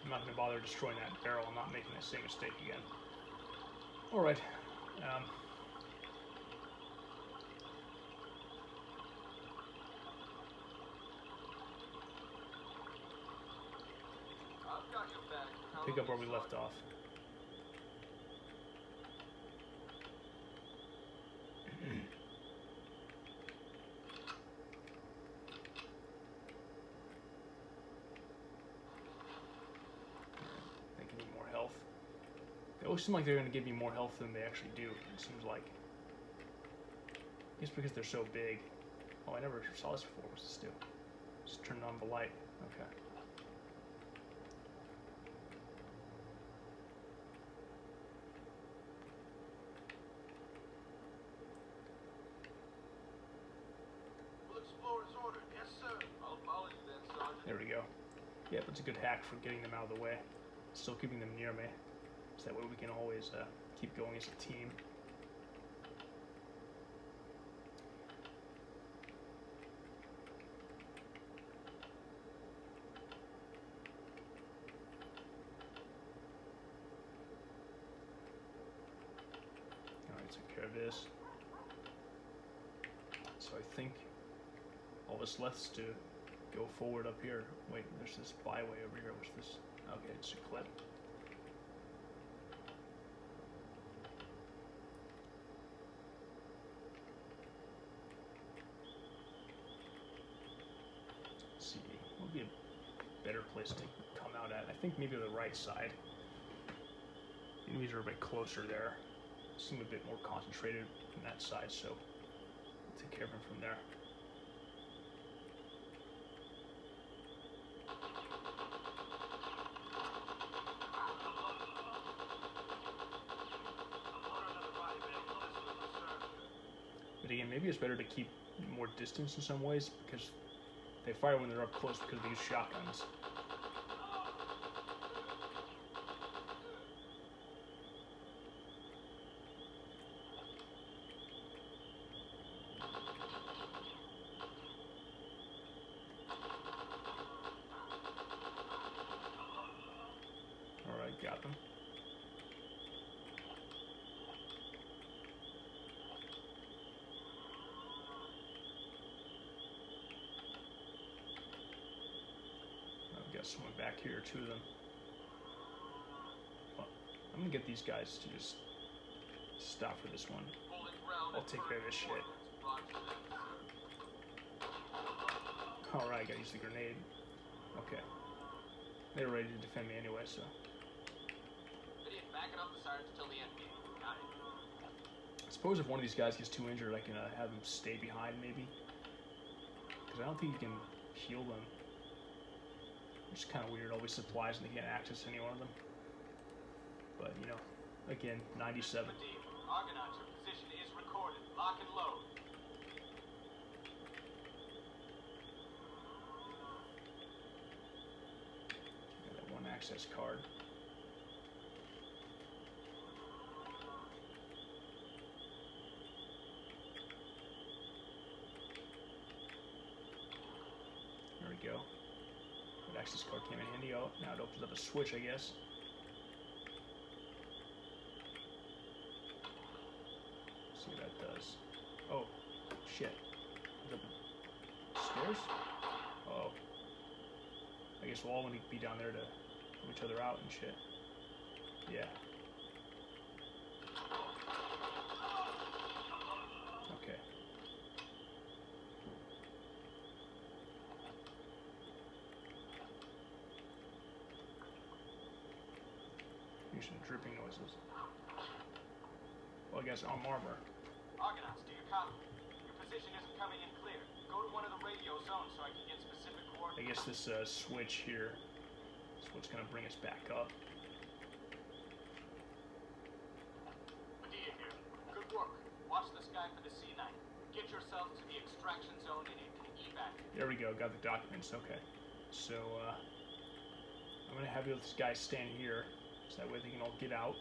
I'm not going to bother destroying that barrel. I'm not making that same mistake again. Alright. Pick up where we left off. Think I need more health. They always seem like they're going to give me more health than they actually do, it seems like. It's because they're so big. Oh, I never saw this before. What's this do? Just turn on the light. Okay. Yeah, but it's a good hack for getting them out of the way, still keeping them near me, so that way we can always keep going as a team. Alright, take care of this. So I think all that's left is to go forward up here. Wait, there's this byway over here. What's this? Okay, it's a clip. Let's see, what would be a better place to come out at? I think maybe the right side. Enemies are a bit closer there. Seem a bit more concentrated on that side, so I'll take care of them from there. But again, maybe it's better to keep more distance in some ways, because they fire when they're up close because they use shotguns. Alright, got them. I've got someone back here, two of them. Well, I'm gonna get these guys to just stop for this one. I'll take care of this shit. Alright, gotta use the grenade. Okay. They were ready to defend me anyway, so. I suppose if one of these guys gets too injured, I can have them stay behind, maybe. Because I don't think you can heal them. Which is kind of weird. Always supplies and they can't access any one of them. But, you know, again, 97. Argonaut, your position is recorded. Lock and load. Got that one access card. There we go. That access card came in handy. Oh, now it opens up a switch, I guess. See what that does. Oh, shit. Stairs? Oh. I guess we'll all want to be down there to help each other out and shit. Yeah. Okay. Hear some dripping noises. Well, I guess I'm armor. Argonauts, do you copy? Your position isn't coming in clear. Go to one of the radio zones so I can get specific coordinates. I guess this switch here is what's going to bring us back up. Medea here. Good work. Watch the sky for the C9. Get yourself to the extraction zone and it can evac. There we go. Got the documents. Okay. So, I'm going to have this guy stand here so that way they can all get out.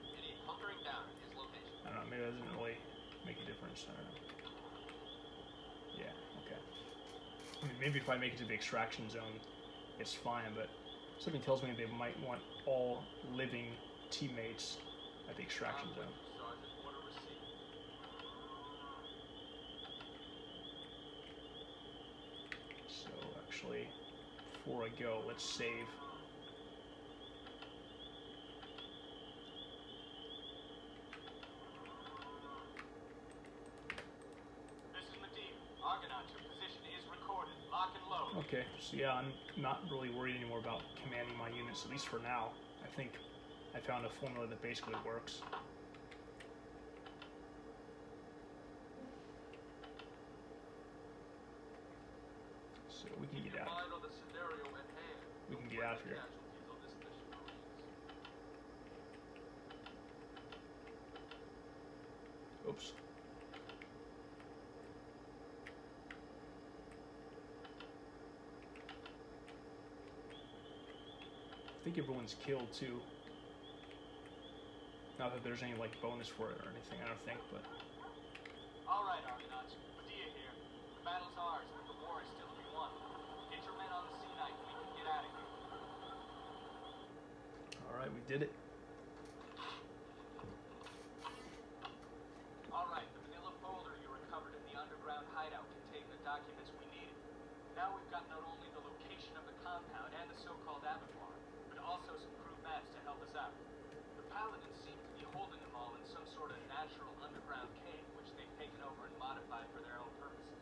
Idiot hunkering down at his location. I don't know. Maybe that doesn't really make a difference. I don't know. Yeah. Okay. I mean, maybe if I make it to the extraction zone, it's fine, but something tells me they might want all living teammates at the extraction zone. Sergeant, order received. So, actually, before I go, let's save. This is Medea. Argonaut, your position is recorded. Lock and load. Okay, so yeah, I'm not really worried anymore about commanding my units, at least for now. I think I found a formula that basically works. So we can get out. Mind on the scenario at hand. We can get out of here. Casualties on this mission, Marines. Oops. think everyone's killed too. Not that there's any like bonus for it or anything, I don't think, but. Alright, Argonauts. Medea here. The battle's ours, but the war is still to be won. Get your men on the sea knife and we can get out of here. Alright, we did it. Alright, the manila folder you recovered in the underground hideout contained the documents we needed. Now we've got not only the location of the compound and the so-called abattoir, but also some crude maps to help us out. The Paladins seem to be holding them all in some sort of natural underground cave, which they've taken over and modified for their own purposes.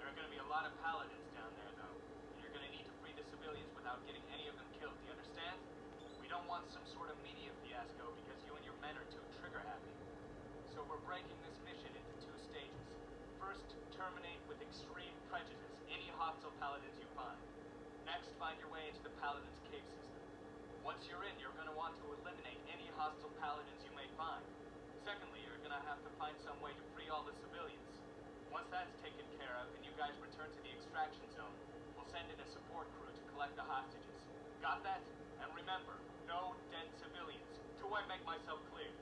There are going to be a lot of Paladins down there, though, and you're going to need to free the civilians without getting any of them killed. Do you understand? We don't want some sort of media fiasco because you and your men are too trigger-happy. So we're breaking this mission into 2 stages. First, terminate with extreme prejudice any hostile Paladins you find. Next, find your way into the Paladins' cave system. Once you're in, you're going to want to eliminate any hostile Paladins you may find. Secondly, you're going to have to find some way to free all the civilians. Once that's taken care of and you guys return to the extraction zone, we'll send in a support crew to collect the hostages. Got that? And remember, no dead civilians. Do I make myself clear?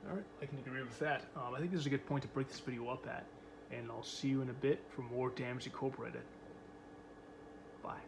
Alright, I can agree with that. I think this is a good point to break this video up at, and I'll see you in a bit for more Damage Incorporated. Bye.